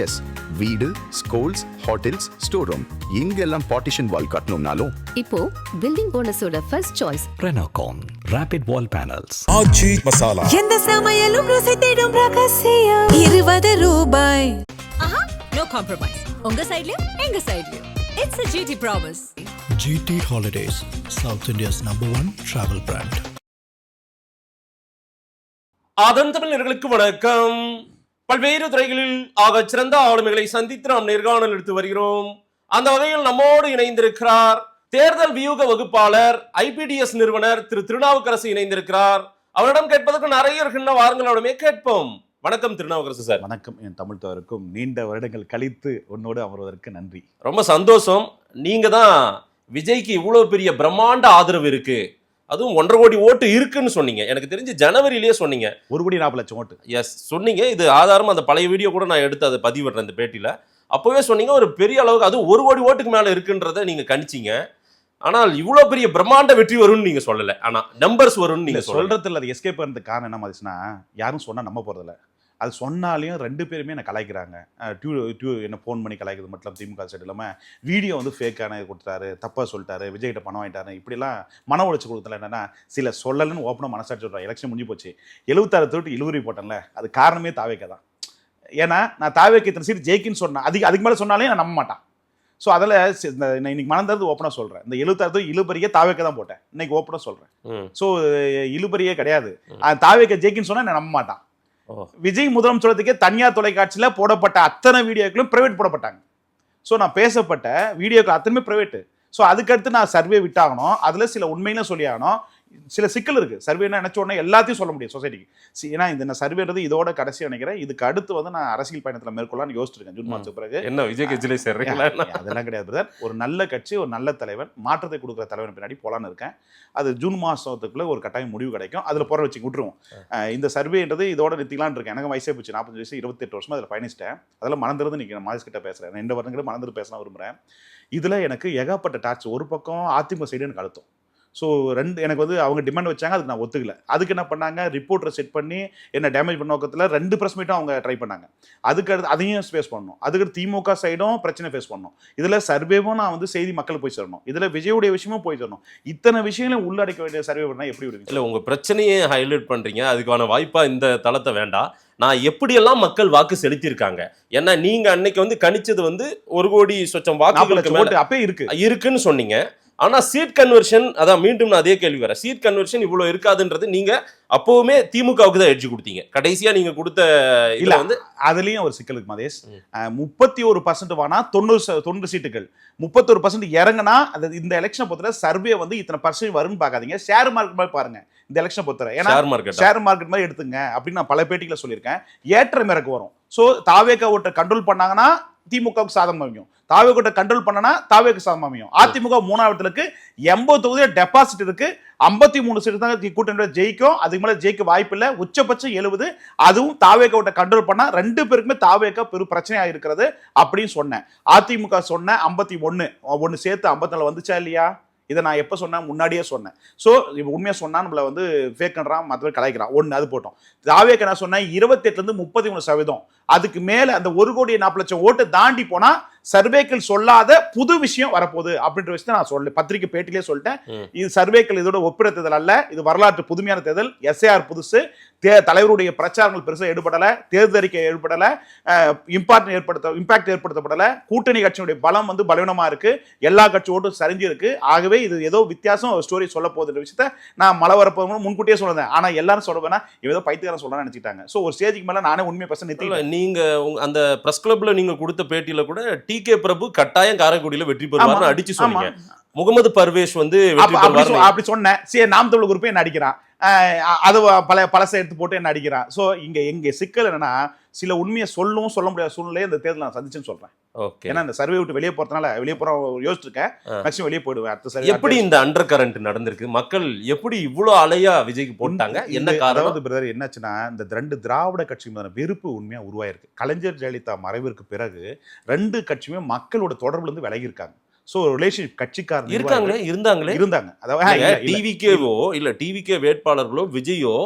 S, வீடு, schools, hotels, store room இங்கெல்லாம் partition wall கட்டணும்னாலும் இப்போ பில்டிங் ஓனர்ஸோட first choice Renocon Rapid Wall Panels. Aachi Masala. எந்த சமையலும் ருசி தேடும் ரகசியம் 20 ரூபாய். No compromise. உங்க சைடுலயும் எங்க சைடுலயும். It's a GT promise. GT Holidays, South India's #1 travel brand. அதன் தமிழர்களுக்கு வணக்கம். பல்வேறு துறைகளில் ஆகச் சிறந்த ஆளுமைகளை சந்தித்து நாம் நேர்காணல் எடுத்து வருகிறோம். அந்த வகையில் நம்மோடு இணைந்திருக்கிறார் தேர்தல் வியூக வகுப்பாளர் IPDS நிறுவனர் திரு திருநாவுக்கரசு இணைந்திருக்கிறார். அவரிடம் கேட்பதற்கு நிறைய இருக்கின்ற வாரங்களோடமே கேட்போம். வணக்கம் திருநாவுக்கரசு சார். வணக்கம். என் தமிழ் தவறுக்கும் நீண்ட வருடங்கள் கழித்து உன்னோடு அமர்வதற்கு நன்றி. ரொம்ப சந்தோஷம். நீங்க தான் விஜய்க்கு இவ்வளவு பெரிய பிரம்மாண்ட ஆதரவு இருக்கு, அதுவும் 1.5 கோடி ஓட்டு இருக்குன்னு சொன்னீங்க. எனக்கு தெரிஞ்சு ஜனவரியிலேயே சொன்னீங்க 1,40,00,000 ஓட்டு. எஸ் சொன்னீங்க. இது ஆதாரம் அந்த பழைய வீடியோ கூட நான் எடுத்து அதை பதிவிடுறேன் இந்த பேட்டியில். அப்போவே சொன்னீங்க ஒரு பெரிய அளவுக்கு, அதுவும் 1 கோடி ஓட்டுக்கு மேலே இருக்குன்றதை நீங்கள் கணிச்சிங்க. ஆனால் இவ்வளோ பெரிய பிரம்மாண்ட வெற்றி வரும்னு நீங்கள் சொல்லலை. ஆனால் நம்பர்ஸ் வரும்னு நீங்கள் சொல்றதுல அது எஸ்கேப் பண்ணுறதுக்கு காரணம் என்ன மாதிரிச்சுன்னா, யாரும் சொன்னால் நம்ப போகிறதில்ல. அது சொன்னாலையும் 2 பேருமே என்னை கலாய்க்கிறாங்க. என்ன ஃபோன் பண்ணி கலாய்க்கிறது மட்டும் திமுக சைடு இல்லாமல் வீடியோ வந்து ஃபேக்கான கொடுத்தாரு, தப்பாக சொல்லிட்டாரு, விஜய்கிட்ட பணம் வாங்கிட்டாரு, இப்படிலாம் மன உழைச்சி கொடுத்தல. என்னன்னா சில சொல்லலன்னு ஓப்பனாக மனசாட்சி சொல்கிறேன். எலெக்ஷன் முடிஞ்சு போச்சு, 76 தொட்டு இழுவரி போட்டேன்ல, அது காரணமே தாவேக்கா தான். ஏன்னா நான் தாவேக்கா இத்தனை சீட் ஜெயிக்குன்னு சொன்னேன். அதுக்கு மேலே சொன்னாலே நான் நம்ப மாட்டான். ஸோ அதில் இன்னைக்கு மனந்தது ஓப்பனாக சொல்கிறேன். இந்த 76 இழுபறியே தாவேக்கா தான் போட்டேன். இன்னைக்கு ஓப்பனாக சொல்கிறேன். ஸோ இழுபறியே கிடையாது. தாவேக்கா ஜெயிக்குன்னு சொன்னால் நான் நம்ப மாட்டான். விஜய் முதலமைச்சரத்துக்கே தனியார் தொலைக்காட்சியில் போடப்பட்ட அத்தனை வீடியோக்களும் பிரைவேட் போடப்பட்டாங்க. ஸோ நான் பேசப்பட்ட வீடியோக்கள் அத்தனையுமே பிரைவேட்டு. ஸோ அதுக்கடுத்து நான் சர்வே விட்டாகணும். அதில் சில உண்மையிலும் சொல்லி ஆகணும். சில சிக்கல் இருக்குது. சர்வேனா நினச்ச உடனே எல்லாத்தையும் சொல்ல முடியும் சொசைட்டிக்கு. ஏன்னா இந்த சர்வேறது இதோட கடைசி நினைக்கிறேன். இதுக்கு அடுத்து வந்து நான் அரசியல் பயணத்தில் மேற்கொள்ளலாம்னு யோசிச்சிருக்கேன். ஜூன் மாதத்துக்கு பிறகு என்ன விஜய் கட்சியிலே சேர்றீங்களா? அதெல்லாம் கிடையாது பிரதர். ஒரு நல்ல கட்சி, ஒரு நல்ல தலைவன், மாற்றத்தை கொடுக்குற தலைவன் பின்னாடி போலான்னு இருக்கேன். அது ஜூன் மாதத்துக்குள்ளே ஒரு கட்டாயம் முடிவு கிடைக்கும். அதில் போகிற வச்சு விட்டுருவோம். இந்த சர்வேன்றது இதோட நிறுத்திக்கலான்னு இருக்கேன். எனக்கு வயசே போச்சு, 45 வயசு, 28 வருஷமாக அதில் பயணிச்சிட்டேன். அதெல்லாம் மறந்துருந்து நிற்கிறேன். மாதஸ் கிட்ட பேசுகிறேன். 2 வருடங்களும் மறந்துட்டு பேசலாம் விரும்புகிறேன். இதில் எனக்கு ஏகப்பட்ட டார்ச். ஒரு பக்கம் அதிமுக சைடு எனக்கு அழுத்தம். ஸோ எனக்கு வந்து அவங்க டிமாண்ட் வச்சாங்க, அதுக்கு நான் ஒத்துக்கல. அதுக்கு என்ன பண்ணாங்க, ரிப்போர்ட்டரை செட் பண்ணி என்ன டேமேஜ் பண்ண நோக்கத்தில் 2 ப்ரெஸ் மீட்டும் அவங்க ட்ரை பண்ணாங்க. அதுக்கடுத்து அதையும் ஃபேஸ் பண்ணணும். அதுக்கடுத்து திமுக சைடும் பிரச்சனை ஃபேஸ் பண்ணணும். இதில் சர்வேவும் நான் வந்து செய்தி மக்கள் போய் சேரணும். இதில் விஜயோடைய விஷயமும் போய் சேரணும். இத்தனை விஷயங்களும் உள்ளடக்க வேண்டிய சர்வே பண்ணால் எப்படி விடுவீங்க? இல்லை, உங்கள் பிரச்சனையே ஹைலைட் பண்ணுறீங்க. அதுக்கான வாய்ப்பாக இந்த தளத்தை வேண்டாம். நான் எப்படியெல்லாம் மக்கள் வாக்கு செலுத்தியிருக்காங்க. ஏன்னா நீங்கள் அன்னைக்கு வந்து கணிச்சது வந்து 1 கோடி சொச்சம் வாக்கு அப்பே இருக்குன்னு சொன்னீங்க. ஆனால் சீட் கன்வர்ஷன், அதான் மீண்டும் நான் அதே கேள்வி வரேன். சீட் கன்வர்ஷன் இவ்வளோ இருக்காதுன்றது நீங்கள் அப்போவுமே திமுகவுக்கு தான் எட்ஜ் கொடுத்தீங்க. கடைசியாக நீங்கள் கொடுத்த இல்லை வந்து அதுலேயும் ஒரு சிக்கலுக்கு மதேஷ். 31% வானா 90 சீட்டுகள், 31% இறங்கினா அது இந்த எலெக்ஷனை பொறுத்தவரை சர்வே வந்து இத்தனை பர்சன்ட் வரும்னு பார்க்காதீங்க. ஷேர் மார்க்கெட் மாதிரி பாருங்க இந்த எலெக்ஷனை பொறுத்தவரை. ஏன்னா ஷேர் மார்க்கெட் மாதிரி எடுத்துங்க அப்படின்னு நான் பல பேட்டிகளை சொல்லியிருக்கேன். ஏற்றம் இறக்கு வரும். ஸோ தாவேக்கா ஓட்டை கண்ட்ரோல் பண்ணாங்கன்னா திமுகவுக்கு சாதகம் அமையும். தாவேக்கா கண்ட்ரோல் பண்ணனா தாவேக்கு சாதகம் அமையும். அதிமுக 3வது இடத்துக்கு 80 தொகுதியில் டெபாசிட் இருக்கு. 53 சீட்டு தான் கூட்டணி ஜெயிக்கும். அதுக்கு மேலே ஜெயிக்க வாய்ப்பு இல்லை. உச்சபட்சம் 70. அதுவும் தாவேக்கா ஓட்டை கண்ட்ரோல் பண்ணா 2 பேருக்குமே தாவேக்கா பெரும் பிரச்சனையாக இருக்கிறது அப்படின்னு சொன்னேன். அதிமுக சொன்ன 51 ஒன்று சேர்த்து 54 வந்துச்சா இல்லையா? இதை நான் எப்போ சொன்னேன்? முன்னாடியே சொன்னேன். ஸோ இப்போ உண்மையாக சொன்னால் நம்மளை வந்து ஃபேக்ன்றான், மற்றபடி கலாய்க்கிறான். ஒன்று அது போட்டோம். தாவேக்கா நான் சொன்னேன் 28% 33%. அதுக்கு மேலே அந்த 1,40,00,000 ஓட்டு தாண்டி போனால் சர்வேக்கள் சொல்லாத புது விஷயம் வரப்போகுது அப்படின்ற விஷயத்தை நான் சொல்ல பத்திரிகை பேட்டிலே சொல்லிட்டேன். இது சர்வேக்கள் இதோட ஒப்பிட தேர்தல் அல்ல, இது வரலாற்று புதுமையான தேர்தல். SAR புதுசு. தலைவருடைய பிரச்சாரங்கள் பெருசாக ஈடுபடலை, தேர்தல் அறிக்கை ஏற்படலை, இம்பாக்ட் ஏற்படுத்தப்படலை. கூட்டணி கட்சியினுடைய பலம் வந்து பலவீனமாக இருக்கு. எல்லா கட்சி ஓட்டும் சரிஞ்சு இருக்கு. ஆகவே இது ஏதோ வித்தியாசம் ஸ்டோரி சொல்ல போகுதுன்ற விஷயத்த நான் மழை வரப்போது முன்கூட்டியே சொல்லுவேன். ஆனால் எல்லாரும் சொல்லுவேன்னா ஏதோ பைத்தியக்காரன் சொல்லணும்னு நினைச்சிட்டாங்க. ஸோ ஒரு ஸ்டேஜுக்கு மேலே நானே உண்மையை பேச நிறுத்தி. நீங்க அந்த பிரஸ் கிளப்ல நீங்க கொடுத்த பேட்டியில கூட TK பிரபு கட்டாயம் காரைக்குடியில வெற்றி பெறுவார்னு அடிச்சு சொன்னீங்க. முகமது பர்வேஷ் வந்து அப்படி சொன்னேன். சரி, நாம் தமிழ் குரூப்பே என்ன அடிக்கிறான், அது பழசை எடுத்து போட்டு என்ன அடிக்கிறான். ஸோ எங்க சிக்கல் என்னன்னா, சில உண்மையை சொல்ல முடியாத சூழ்நிலையை இந்த தேர்தல் நான் சந்திச்சுன்னு சொல்றேன். ஏன்னா இந்த சர்வே விட்டு வெளியே போறதுனால வெளியே போற யோசிச்சிருக்கேன். மேக்ஸிமம் வெளியே போயிடுவேன். அடுத்த சர்வே எப்படி இந்த அண்டர் கரண்ட் நடந்திருக்கு? மக்கள் எப்படி இவ்வளோ அலையா விஜய்க்கு போட்டாங்க? என்ன காரணம்? பிரதர் என்னாச்சுன்னா, இந்த 2 திராவிட கட்சி மீதான வெறுப்பு உண்மையா உருவாயிருக்கு. கலைஞர் ஜெயலலிதா மறைவிற்கு பிறகு 2 கட்சியுமே மக்களோட தொடர்புல இருந்து விலகி இருக்காங்க. சோ ரிலேஷன்ஷிப் கட்சிக்காரங்க இருந்தாங்க. அதாவது டிவிகேவோ இல்ல டிவிகே வேட்பாளர்களோ விஜயோ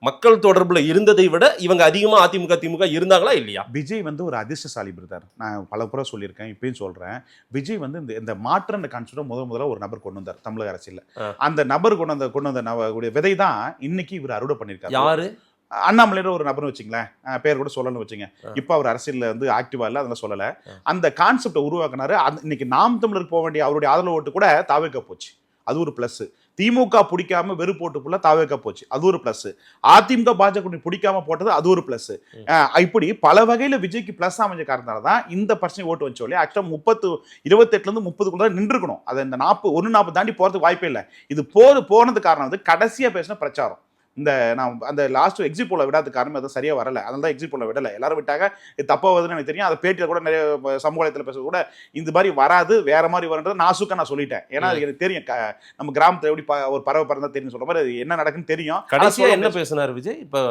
மக்கள் தொடர்புல இருந்ததை விட இவங்க அதிகமா அதிமுக திமுக இருந்தாங்களா இல்லையா? விஜய் வந்து ஒரு அதிர்ஷ்டசாலி பிரதர். நான் பல முறை சொல்லியிருக்கேன், இப்பயும் சொல்றேன். விஜய் வந்து இந்த மாற்ற கான்செப்டை முதல்ல ஒரு நபர் கொண்டு வந்தார் தமிழக அரசியல். அந்த நபர் கொண்டு வந்த விதை தான் இன்னைக்கு இவர் அறுவடை பண்ணியிருக்காரு. யாரு? அண்ணாமலைன்ற ஒரு நபர்னு வச்சுங்களேன், பேர் கூட சொல்லணும்னு வச்சுங்க. இப்போ அவர் அரசியல்ல வந்து ஆக்டிவா இல்லை, அதெல்லாம் சொல்லலை. அந்த கான்செப்டை உருவாக்குனாரு. இன்னைக்கு நாம் தமிழருக்கு போக வேண்டிய அவருடைய ஆதரவு ஓட்டு கூட தாவேக்கா போச்சு, அது ஒரு பிளஸ். திமுக பிடிக்காம வெறுப்பு ஓட்டு ஃபுல்லா தாவேக்கா போச்சு, அது ஒரு பிளஸ். அதிமுக பாஜக பிடிக்காம போட்டது அது ஒரு பிளஸ். இப்படி பல வகையில விஜய்க்கு பிளஸ் அமைஞ்ச காரணத்தால தான் இந்த பர்சன்ட் ஓட்டு வச்சோம் இல்லையா. ஆக்சுவலா 28 30 நின்றுக்கணும். அதை இந்த 40 தாண்டி போறதுக்கு வாய்ப்பே இல்லை. இது போனது காரணம் வந்து கடைசியா பேசின பிரச்சாரம். நான் அந்த லாஸ்ட் எக்ஸிட் போல விடாத காரணம் அது சரியா வரல, அதனால தான் எக்ஸிட் போல விடலை. எல்லாரும் விட்டாங்க, தப்பா வருதுன்னு எனக்கு தெரியும். அதை பேட்டியில கூட நிறைய சமூக வலைத்தளத்தில் பேச கூட இந்த மாதிரி வராது, வேற மாதிரி வருன்றது நான் சொல்லிட்டேன். ஏன்னா எனக்கு தெரியும், நம்ம கிராமத்துல எப்படி ஒரு பறவை பறந்தா தெரியும் சொல்ற மாதிரி என்ன நடக்குன்னு தெரியும். கடைசியா என்ன பேசினார் விஜய்? இப்ப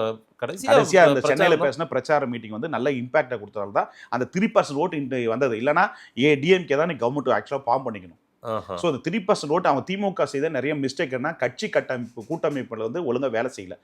கடைசியா அந்த சென்னையில பேசின பிரச்சார மீட்டிங் வந்து நல்ல இம்பாக்டா கொடுத்ததால தான் அந்த 3% ஓட்டு வந்தது. இல்லைன்னா டிஎம்கே தான் கவர்மெண்ட் ஆக்சுவலா ஃபார்ம் பண்ணிக்கணும். ஸோ அந்த 3% ஓட்டு அவங்க திமுக செய்த நிறைய மிஸ்டேக் என்ன, கட்சி கூட்டமைப்புல வந்து ஒழுங்கா வேலை செய்யல,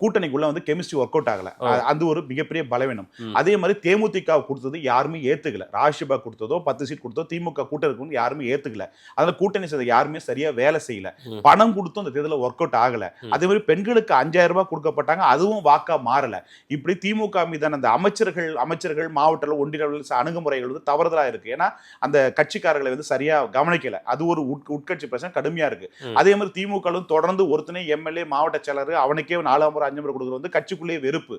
கூட்டணிக்குள்ள வந்து கெமிஸ்ட்ரி ஒர்க் அவுட் ஆகல, அது ஒரு மிகப்பெரிய பலவீனம். அதே மாதிரி தேமுதிக கொடுத்தது யாருமே ஏத்துக்கல, ராஜ்சபா கொடுத்ததோ 10 சீட் கொடுத்தோ திமுக கூட்டணி யாருமே ஏத்துக்கல. அதனால கூட்டணி செய்த யாருமே சரியா வேலை செய்யல, பணம் கொடுத்தும் அந்த தேர்தலில் ஒர்க் அவுட் ஆகல. அதே மாதிரி பெண்களுக்கு 5000 ரூபாய் கொடுக்கப்பட்டாங்க, அதுவும் வாக்கா மாறல. இப்படி திமுக மீதான அந்த அமைச்சர்கள் மாவட்ட ஒன்றிய அணுகுமுறைகள் வந்து தவறுதலா இருக்கு. ஏன்னா அந்த கட்சிக்காரர்களை வந்து சரியா கவனிக்கல, அது ஒரு உட்கட்சி பிரச்சனை கடுமையா இருக்கு. அதே மாதிரி திமுக தொடர்ந்து ஒருத்தனை எம்எல்ஏ மாவட்ட செயலர் அவனுக்கே 4 முறை 5 முறை கொடுக்குறது வந்து கட்சிக்குள்ளேயே வெறுப்பு,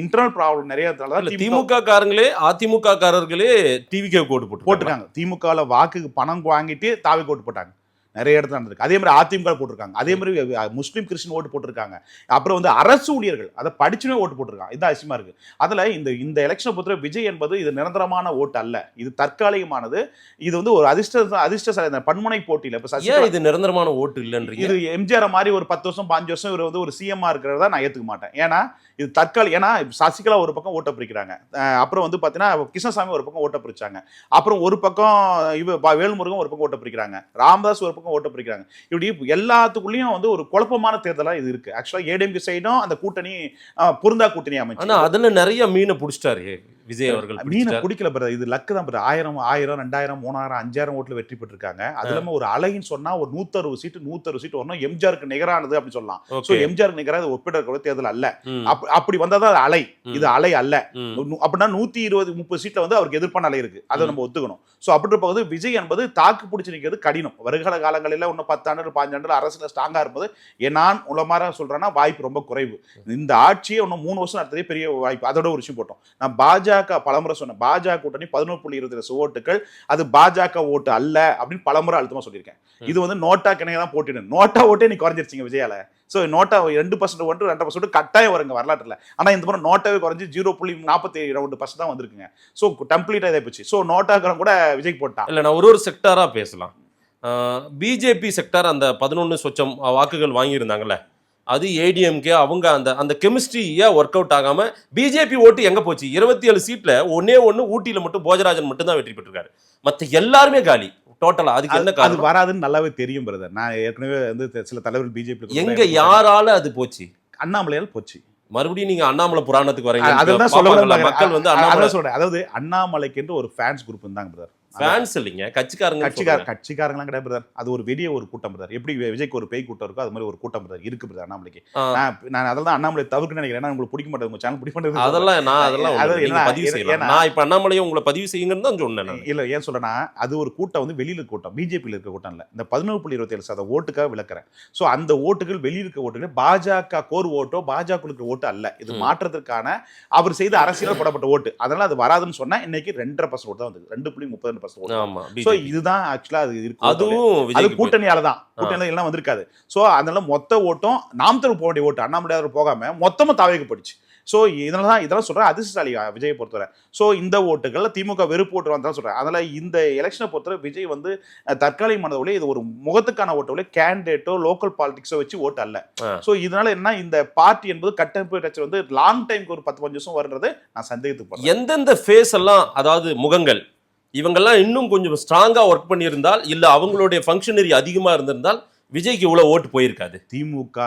இன்டர்னல் ப்ராப்ளம் நிறைய. திமுக காரங்களே அதிமுக காரர்களே டிவிக்கு கோட்டு போட்டுருக்காங்க. திமுக வாக்குக்கு பணம் வாங்கிட்டு தாவி கோட்டு போட்டாங்க, நிறைய இடத்துல நடந்திருக்கு. அதே மாதிரி அதிமுக போட்டிருக்காங்க, அதே மாதிரி முஸ்லீம் கிறிஸ்டின் ஓட்டு போட்டிருக்காங்க. அப்புறம் வந்து அரசு ஊழியர்கள் அதை படிச்சுனே ஓட்டு போட்டிருக்காங்க. இது அவசியமா இருக்கு. அதுல இந்த எலெக்ஷனை பொறுத்த விஜய் என்பது இது நிரந்தரமான ஓட்டு அல்ல, இது தற்காலிகமானது. இது வந்து ஒரு அதிர்ஷ்ட பன்முனை போட்டியில இப்ப இது நிரந்தரமான ஓட்டு இல்லைன்றீங்க. இது எம்ஜிஆர் மாதிரி ஒரு 10 வருஷம் 5 வருஷம் இவர் வந்து ஒரு சிஎம்ஆ இருக்கிறதா நான் ஏத்துக்க மாட்டேன். ஏன்னா இது தற்காலிக. ஏன்னா சசிகலா ஒரு பக்கம் ஓட்ட பிரிக்கிறாங்க, அப்புறம் வந்து பாத்தீங்கன்னா கிருஷ்ணசாமி ஒரு பக்கம் ஓட்ட பிரிச்சாங்க, அப்புறம் ஒரு பக்கம் வேல்முருகன் ஒரு பக்கம் ஓட்ட பிரிக்கிறாங்க, ராமதாஸ் ஒரு பக்கம் ஓட்ட பிரிக்கிறாங்க. இப்படி எல்லாத்துக்குள்ளேயும் வந்து ஒரு குழப்பமான தேர்தலா இது இருக்கு. ஆக்சுவலா ஏடிஎம்கே சைடும் அந்த கூட்டணி பொருந்தா கூட்டணி அமைச்சு, ஆனா அதுல நிறைய மீனை பிடிச்சிட்டாரு விஜய் அவர்கள். மீனை பிடிக்கல பிரதர், இது லக்கு தான் பிரதர். 1000 2000 3000 5000 ஓட்டுல வெற்றி பெற்றிருக்காங்க. அது இல்லாம ஒரு அலைன்னு சொன்னா ஒரு 160 சீட் வரணும், எம்ஜிஆருக்கு நிகரானது அப்படி சொல்லலாம். சோ எம்ஜிஆருக்கு நிகராக ஒப்பிடக்கூடிய தேர்தல் அல்ல. அப்படி வந்தாதான் அலை, இது அலை அல்ல. அப்படின்னா 120 30 சீட்ல வந்து அவருக்கு எதிர்ப்பான அலை இருக்கு, அதை நம்ம ஒத்துக்கணும். சோ அப்படி இருப்பது விஜய் என்பது தாக்கு பிடிச்சு நிற்கிறது கடினம். வருகால காலங்களில் இன்னும் 10 ஆண்டு 15 ஆண்டு அரசுல ஸ்ட்ராங்கா இருப்பது நான் உலமாரா சொல்றேன்னா வாய்ப்பு ரொம்ப குறைவு. இந்த ஆட்சியை இன்னும் 3 வருஷம் நடத்ததே பெரிய வாய்ப்பு. அதோட ஒரு விஷயம் போட்டோம், நான் பாஜக பலமுறை சொன்னேன், பாஜக கூட்டணி 11.22 ஓட்டுகள், அது பாஜக ஓட்டு அல்ல அப்படின்னு பலமுறை அழுத்தமா சொல்லியிருக்கேன். இது வந்து நோட்டா கிணைய தான் போட்டிடும், நோட்டா ஓட்டே நீ குறைஞ்சிருச்சிங்க விஜயால. ஸோ நோட்டா 2% ஓட்டு 2% கட்டாயம் வருங்க வரலாற்றில். ஆனால் இந்த மாதிரி நோட்டாவே குறைஞ்சி 0.42% தான் வந்திருக்குங்க. ஸோ கம்ப்ளீட்டாக இதை போச்சு. ஸோ நோட்டாக்கிறவங்க கூட விஜய் போட்டான். இல்லை, நான் ஒரு செக்டாராக பேசலாம். பிஜேபி செக்டார் அந்த 11 சொச்சம் வாக்குகள் வாங்கியிருந்தாங்கல்ல, அது ஏடிஎம்கே அவங்க அந்த கெமிஸ்ட்ரியா ஒர்க் அவுட் ஆகாம பிஜேபி ஓட்டு எங்க போச்சு? 27 சீட்ல ஒன்னே ஊட்டியில மட்டும் போஜராஜன் மட்டும் தான் வெற்றி பெற்றிருக்காரு, மற்ற எல்லாருமே காலி டோட்டலா. அதுக்கு என்ன காரணம்? வராதுன்னு நல்லாவே தெரியும் பிரதர். நான் ஏற்கனவே வந்து சில தலைவர்கள் பிஜேபி எங்க யாரால அது போச்சு? அண்ணாமலையால் போச்சு. மறுபடியும் நீங்க அண்ணாமலை புராணத்துக்கு வரீங்க. மக்கள் வந்து அதாவது அண்ணாமலைக்கு என்று ஒரு ஃபேன்ஸ் குரூப் இருந்தாங்க பிரதர். ஃபேன்ஸ் இல்லைங்க, கட்சிக்காரங்களாம் கிடையாது பிரதர். அது ஒரு பெரிய ஒரு கூட்டம் பிரதர். எப்படி விஜய்க்கு ஒரு பேய் கூட்டம் இருக்கோ அது மாதிரி ஒரு கூட்டம் பிரதர் இருக்கு பிரதர் அண்ணாமலைக்கு. நான் அதெல்லாம் அண்ணாமலை தவிர்க்க நினைக்கிறேன், உங்களுக்கு பிடிக்க மாட்டேன், உங்க சேனல் பிடிக்க மாட்டேன். அதெல்லாம் பதிவு செய்யலாம். நான் இப்ப அண்ணாமலையும் உங்களை பதிவு செய்யுங்கன்னு தான் சொன்னேன். இல்ல ஏன் சொல்றேன்னா, அது ஒரு கூட்டம் வந்து வெளியில கூட்டம், பிஜேபியில் இருக்க கூட்டம் இல்ல. இந்த 11.27% ஓட்டுக்காக விளக்குறேன். சோ அந்த ஓட்டுகள் வெளியில் இருக்க ஓட்டுகள் பாஜக கோர் ஓட்டோ பாஜக இருக்கிற ஓட்டு அல்ல. இது மாற்றத்திற்கான அவர் செய்த அரசியல் போடப்பட்ட ஓட்டு. அதனால அது வராதுன்னு சொன்னா இன்னைக்கு 2.5% ஓட்டு தான் வந்தது, 2.32%. இதுதான் ஆக்சுவலா அது இருக்கு. அது கூட்டணியால தான், கூட்டணியால எல்லாம் வந்திருக்காது. சோ அதனால மொத்த ஓட்டும் நாம் தமிழ் போக வேண்டிய ஓட்டு அண்ணாமலையார் போகாம மொத்தமா தாவேக்கப்பட்டுச்சு. ஸோ இதெல்லாம் சொல்றேன் அதிர்ஷ்டசாலி விஜயை பொறுத்தவரை. ஸோ இந்த ஓட்டுகள் திமுக வெறுப்பு ஓட்டு வந்தாலும் சொல்றேன். அதனால இந்த எலெக்ஷனை பொறுத்தவரை விஜய் வந்து தற்காலிகமானதுல இது ஒரு முகத்துக்கான ஓட்டு, கேண்டிடேட்டோ லோக்கல் பாலிடிக்ஸோ வச்சு ஓட்டு அல்ல. ஸோ இதனால என்ன, இந்த பார்ட்டி என்பது கட்டமைப்பு வந்து லாங் டைமுக்கு ஒரு 10-15 வருஷம் வருன்றது நான் சந்தேகத்துக்கு. எந்தெந்த ஃபேஸ் எல்லாம், அதாவது முகங்கள் இவங்கெல்லாம் இன்னும் கொஞ்சம் ஸ்ட்ராங்கா ஒர்க் பண்ணியிருந்தால், இல்ல அவங்களுடைய ஃபங்க்ஷனரி அதிகமா இருந்திருந்தால் விஜய்க்கு இவ்வளவு ஓட்டு போயிருக்காது. திமுக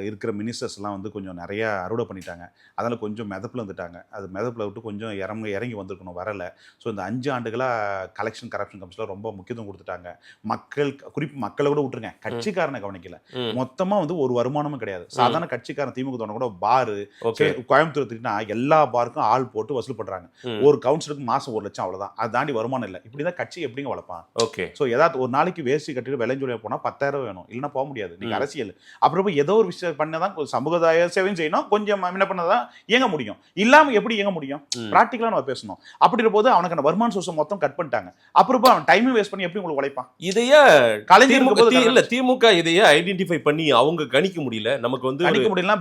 இருக்கிற மினிஸ்டர்ஸ் எல்லாம் வந்து கொஞ்சம் நிறைய அறுவடை பண்ணிட்டாங்க. அதனால கொஞ்சம் மிதப்பில் வந்துட்டாங்க. அது மிதப்பில் விட்டு கொஞ்சம் இறங்கி வந்திருக்கணும், வரல. ஸோ இந்த 5 ஆண்டுகளாக கலெக்ஷன் கரப்ஷன் கமிஷனில் ரொம்ப முக்கியத்துவம் கொடுத்துட்டாங்க. குறிப்பு மக்களை கூட விட்டுருங்க, கட்சிக்காரனை கவனிக்கல. மொத்தமாக வந்து ஒரு வருமானமும் கிடையாது. சாதாரண கட்சிக்காரன் திமுக தோண கூட பாரு கோயம்புத்தூர் திட்டினா எல்லா பாருக்கும் ஆள் போட்டு வசூல் பண்றாங்க. ஒரு கவுன்சிலருக்கு மாசம் 1 லட்சம், அவ்வளவுதான். அது தாண்டி வருமானம் இல்லை. இப்படிதான் கட்சி எப்படிங்க வளர்ப்பான்? ஓகே. ஸோ ஏதாவது ஒரு நாளைக்கு வேஸ்ட் கட்டிட்டு விளைஞ்சொலியா போனா 10,000 வேணும், இல்லைன்னா போக முடியாது. நீங்க அரசியல் அப்புறம் ஏதோ ஒரு விஷயம் பண்ணதான் சமுதாய சேவையும் செய்யணும், கொஞ்சம் என்ன பண்ணதான் இயங்க முடியும். இல்லாம எப்படி இயங்க முடியும்? பிராக்டிகலா நம்ம பேசணும். அப்படி போது அவனுக்கு வருமான சோர்ஸ் மொத்தம் கட் பண்ணிட்டாங்க. அப்புறம் அவன் டைம் வேஸ்ட் பண்ணி எப்படி உங்களுக்கு உழைப்பான்? இதையே கலைஞர் திமுக இதையே ஐடென்டிஃபை பண்ணி அவங்க கணிக்க முடியல. நமக்கு வந்து கணிக்க முடியல.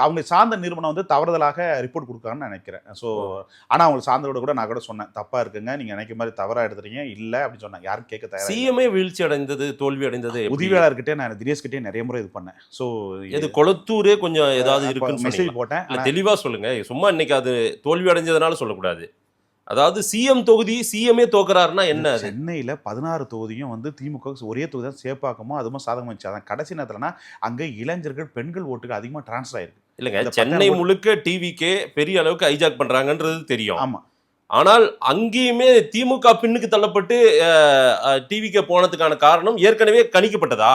அவங்க சார்ந்த நிறுவனம் வந்து தவறுதலாக ரிப்போர்ட் கொடுக்கான்னு நினைக்கிறேன். ஸோ ஆனா அவங்க சார்ந்தோட கூட நான் கூட சொன்னேன், தப்பா இருக்குங்க, நீங்க நினைக்க மாதிரி தவறா எடுத்துறீங்க இல்ல அப்படின்னு சொன்னாங்க. யாரும் கேட்க தயாரா. சிஎம்ஏ வீழ்ச்சி அடைந்தது, தோல்வி அடைந்தது. உதவியாளர்கிட்ட நான் தினேஷ் கிட்டே நிறைய முறை இது பண்ணேன். ஸோ இது கொளத்தூரே கொஞ்சம் ஏதாவது இருக்குன்னு மெசேஜ் போட்டேன். தெளிவா சொல்லுங்க. சும்மா இன்னைக்கு அது தோல்வி அடைஞ்சதுனால சொல்லக்கூடாது. அதாவது சிஎம் தொகுதி சிஎம்ஏ தோக்குறாருன்னா என்ன? சென்னையில 16 தொகுதியும் வந்து திமுக ஒரே தொகுதி தான் சேப்பாக்கமோ அதுவும் சாதகமா இருந்துச்சு. அதான் கடைசி நேரத்துலனா அங்க இளைஞர்கள் பெண்கள் ஓட்டுக்கு அதிகமா டிரான்ஸ்ஃபர் ஆயிருக்கு. இல்லைங்க, சென்னை முழுக்க டிவிக்கே பெரிய அளவுக்கு ஹைஜாக் பண்றாங்கன்றது தெரியும். ஆமா. ஆனால் அங்கேயுமே திமுக பின்னுக்கு தள்ளப்பட்டு டிவிக்கு போனதுக்கான காரணம் ஏற்கனவே கணிக்கப்பட்டதா?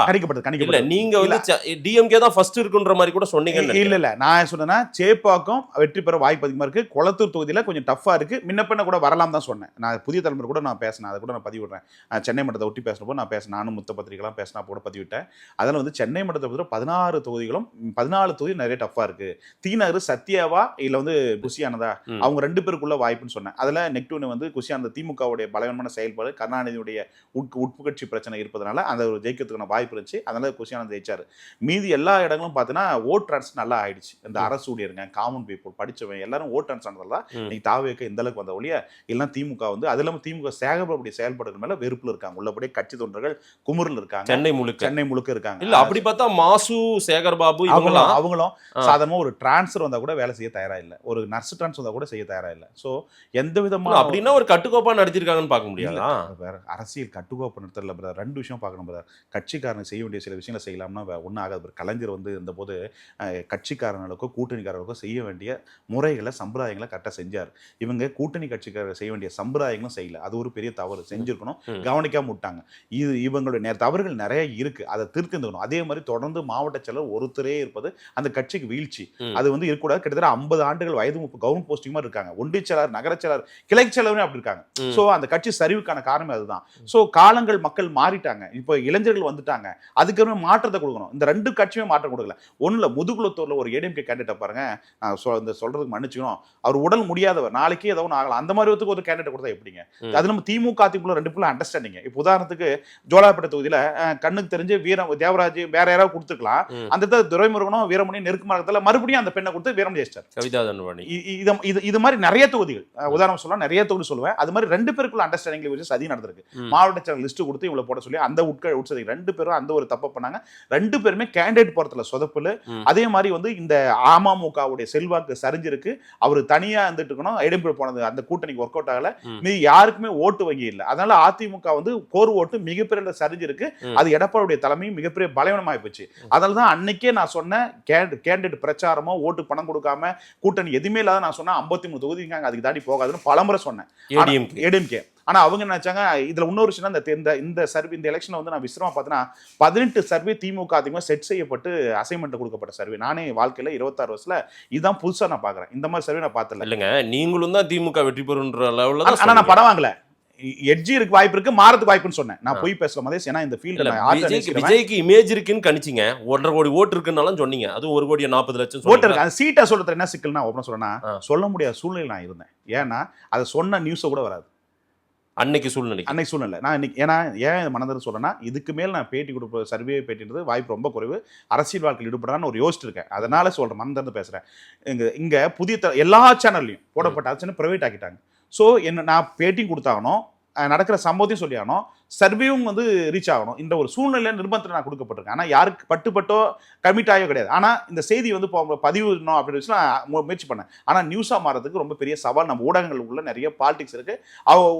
இல்ல நீங்க வந்து டிஎம்கே தான் ஃபர்ஸ்ட் இருக்குன்ற மாதிரி கூட சொன்னீங்க. இல்ல நான் சொன்னேன்னா சேப்பாக்கம் வெற்றி பெற வாய்ப்பு அதிகமா இருக்கு. கொளத்தூர் தொகுதியில கொஞ்சம் டஃபா இருக்கு. முன்ன கூட வரலாம் தான் சொன்னேன். நான் புதிய தலைமுறை கூட நான் பேசினேன், அதை கூட நான் பதிவு விடுறேன். சென்னை மட்டத்தை ஒட்டி பேசினப்போ நான் பேசினேன், நானும் முத்த பத்திரிகைலாம் பேசினா கூட பதிவிட்டேன். அதில் வந்து சென்னை மட்டத்தை பற்றி 16 தொகுதிகளும் 14 தொகுதி நிறைய டஃபா இருக்கு. தீநகர் சத்யாவா இல்ல வந்து குஷியானதா, அவங்க 2 பேருக்குள்ள வாய்ப்புன்னு சொன்னேன். அதுல நெக்டூன் வந்து குஷியானந்த திமுகவுடைய பலவீனமான செயல்பாடு, கருணாநிதியுடைய உட்புகட்சி பிரச்சனை இருப்பதனால அந்த ஒரு ஜெயிக்கிறதுக்கான வாய்ப்பு இருந்துச்சு. அதனால குஷியானந்த் ஜெயிச்சாரு. மீதி எல்லா இடங்களும் பார்த்தீங்கன்னா ஓட் டிரான்ஸ் நல்லா ஆயிடுச்சு. இந்த அரசு ஊழியருங்க, காமன் பீப்புள், படிச்சவன் எல்லாரும் ஓட் டிரான்ஸ் ஆனதால நீங்க தாவேக்க இந்த அளவுக்கு வந்த ஒழிய இல்லைன்னா திமுக வந்து அது இல்லாமல் திமுக சேகரப்படைய செயல்பாடுகள் மேல வெறுப்புல இருக்காங்க. உள்ளபடியே கட்சி தொண்டர்கள் குமுறில் இருக்காங்க. சென்னை முழுக்க இருக்காங்க. இல்ல அப்படி பார்த்தா மாசு, சேகர் பாபு அவங்களும் சாதாரணமா ஒரு டிரான்ஸ்ஃபர் வந்தா கூட வேலை செய்ய தயாரா இல்ல. ஒரு நர்ஸ் டிரான்ஸ்ஃபர் வந்தா கூட செய்ய தயாரா இல்ல. சோ எந்த விதமா அப்படின்னா ஒரு கட்டுக்கோப்பா நடத்திருக்காங்கன்னு பார்க்க முடியாதா? அரசியல் கட்டுக்கோப்பா நடத்தல பிரதர். 2 விஷயம் பார்க்கணும் பிரதர். கட்சிக்காரனுக்கு செய்ய வேண்டிய சில விஷயங்களை செய்யலாம்னா ஒன்றும் ஆகாது. கலைஞர் வந்து இந்த போது கட்சிக்காரர்களுக்கோ கூட்டணிக்காரர்களுக்கோ செய்ய வேண்டிய முறைகளை சம்பிரதாயங்களை கரெக்டாக செஞ்சார். இவங்க கூட்டணி கட்சிக்காரர் செய்ய வேண்டிய சம்பிரதாயங்களும் செய்யல. அது ஒரு பெரிய தவறு. செஞ்சிருக்கணும், கவனிக்காம விட்டாங்க. இவங்களுடைய தவறுகள் நிறைய இருக்கு, அதை திருத்திருக்கணும். அதே மாதிரி தொடர்ந்து மாவட்ட செயலர் ஒருத்தரே இருப்பது அந்த கட்சிக்கு வீழ்ச்சி. அது வந்து இருக்கக்கூடாது. கிட்டத்தட்ட 50 ஆண்டுகள் வயது கவர்மெண்ட் போஸ்டிங் இருக்காங்க. ஒன்றிய செயலர், நகர செயலர், கிளை செயலரும் அப்படி இருக்காங்க. சோ அந்த கட்சி சரிவுக்கான காரணம் அதுதான். சோ காலங்கள் மக்கள் மாறிட்டாங்க. இப்போ இளைஞர்கள் வந்துட்டாங்க. அதுக்கு மாற்றத்தை கொடுக்கணும். இந்த 2 கட்சியுமே மாற்றம் கொடுக்கல. ஒண்ணுல முதுகுளத்தூர்ல ஒரு ஏடிஎம்கே கேண்டிடேட் பாருங்க, இந்த சொல்றதுக்கு மன்னிச்சுக்கணும், அவர் உடல் முடியாதவர், நாளைக்கே ஏதோ ஒன்று ஆகலாம். அந்த மாதிரி ஒரு கேண்டிடேட் கொடுத்தா எப்படிங்க? அது நம்ம திமுக அதிமுக 2 பேரும் அண்டர்ஸ்டாண்டிங். இப்போ உதாரணத்துக்கு ஜோலார்பேட்டை தொகுதியில கண்ணுக்கு தெரிஞ்சு தேவராஜ் வேற யாராவது கொடுத்துக்கலாம். அந்த துரைமுருகனும் வீரமணி நெருக்கமாக மறுபடியும் அந்த பெண்ணை கொடுத்து வீரம் ஜெயிச்சார். இது மாதிரி நிறைய தொகுதிகள் உதாரணம் சொல்லலாம், நிறைய தொகுதி சொல்லுவேன். அது மாதிரி 2 பேருக்குள்ள அண்டர்ஸ்டாண்டிங்ல வச்சு சதி நடந்திருக்கு. மாவட்ட செயலர் லிஸ்ட் கொடுத்து இவங்களை போட சொல்லி அந்த உட்சதி 2 பேரும் அந்த ஒரு தப்பு பண்ணாங்க. 2 பேருமே கேண்டிடேட் போறதுல சொதப்புல. அதே மாதிரி வந்து இந்த அமமுகவுடைய செல்வாக்கு சரிஞ்சிருக்கு. அவர் தனியா இருந்துட்டு இருக்கணும், ஐடென்டிஃபை போனது அந்த கூட்டணிக்கு ஒர்க் அவுட் ஆகல. மீதி யாருக்குமே ஓட்டு வங்கி இல்லை. அதனால அதிமுக வந்து கோர் ஓட்டு மிகப்பெரிய சரிஞ்சிருக்கு. அது எடப்பாடியுடைய தலைமையும் மிகப்பெரிய பலவீனமாகி போச்சு. அதனாலதான் அன்னைக்கே நான் சொன்னேன், கேண்டிடேட் பிரச்சாரமோ ஓட்டு பணம் கொடுக்காம கூட்டணி எதுவுமே இல்லாத நான் சொன்னேன் 53 தொகுதிங்க அதுக்கு தாண்டி போகாதுன்னு பலமுறை சொன்னேன் ஏடிஎம்கே. ஆனா அவங்க நினைச்சாங்க. இதுல இன்னொரு விஷயம், இந்த சர்வே, இந்த எலெக்ஷன் வந்து நான் விசிரமா பார்த்தேன்னா 18 சர்வே திமுக அதிகமாக செட் செய்யப்பட்டு அசைன்மெண்ட் கொடுக்கப்பட்ட சர்வே. நானே வாழ்க்கையில 26 வருஷத்துல இதுதான் புதுசா நான் பாக்குறேன். இந்த மாதிரி சர்வே நான் பார்த்தல. இல்லங்க, நீங்களும் தான் திமுக வெற்றி பெறுன்ற லெவல்ல. ஆனா நான் படம் வாங்கல. எட்ஜி இருக்கு, வாய்ப்பு இருக்கு, மாறதுக்கு வாய்ப்புன்னு சொன்னேன். நான் போய் பேசல மதேஷ். ஏன்னா இந்த ஃபீல்ட் விஜய்க்கு இமேஜ் இருக்குன்னு கணிச்சிங்க. 1.5 கோடி ஓட்டு இருக்குன்னாலும் சொன்னீங்க. அது 1,40,00,000 ஓட்டு இருக்கு. அந்த சீட்டா சொல்றது என்ன சிக்கல்னா ஓப்பனா சொல்லனா சொல்ல முடியாத சூழ்நிலை நான் இருந்தேன். ஏன்னா அதை சொன்ன நியூஸை கூட வராது அன்னைக்கு சூழ்நிலை. நான் இன்னைக்கு ஏன் மனதில் சொல்றேன்னா, இதுக்கு மேல் நான் பேட்டி கொடுப்ப சர்வே பேட்டின்றது வாய்ப்பு ரொம்ப குறைவு. அரசியல் வாழ்க்கையில் ஈடுபடுறான்னு ஒரு யோசிச்சு இருக்கேன். அதனால சொல்றேன், மனதிலிருந்து பேசுறேன். இங்க புதிய எல்லா சேனல்லையும் போடப்பட்ட சேனல் பிரைவேட் ஆக்கிட்டாங்க. ஸோ என்ன நான் பேட்டி கொடுத்தாகணும், நடக்கிற சம்பவத்தையும் சொல்லி ஆகணும், சர்வேவும் வந்து ரீச் ஆகணும். இந்த ஒரு சூழ்நிலை நிர்பந்தத்தில் நான் கொடுக்கப்பட்டிருக்கேன். ஆனால் யாருக்கு பட்டுப்பட்டோ கமிட் ஆகவே கிடையாது. ஆனால் இந்த செய்தி வந்து பதிவுணும் அப்படின்னு வச்சு நான் முயற்சி பண்ணேன். ஆனால் நியூஸாக மாறதுக்கு ரொம்ப பெரிய சவால். நம்ம ஊடகங்களுக்குள்ள நிறைய பாலிடிக்ஸ் இருக்கு.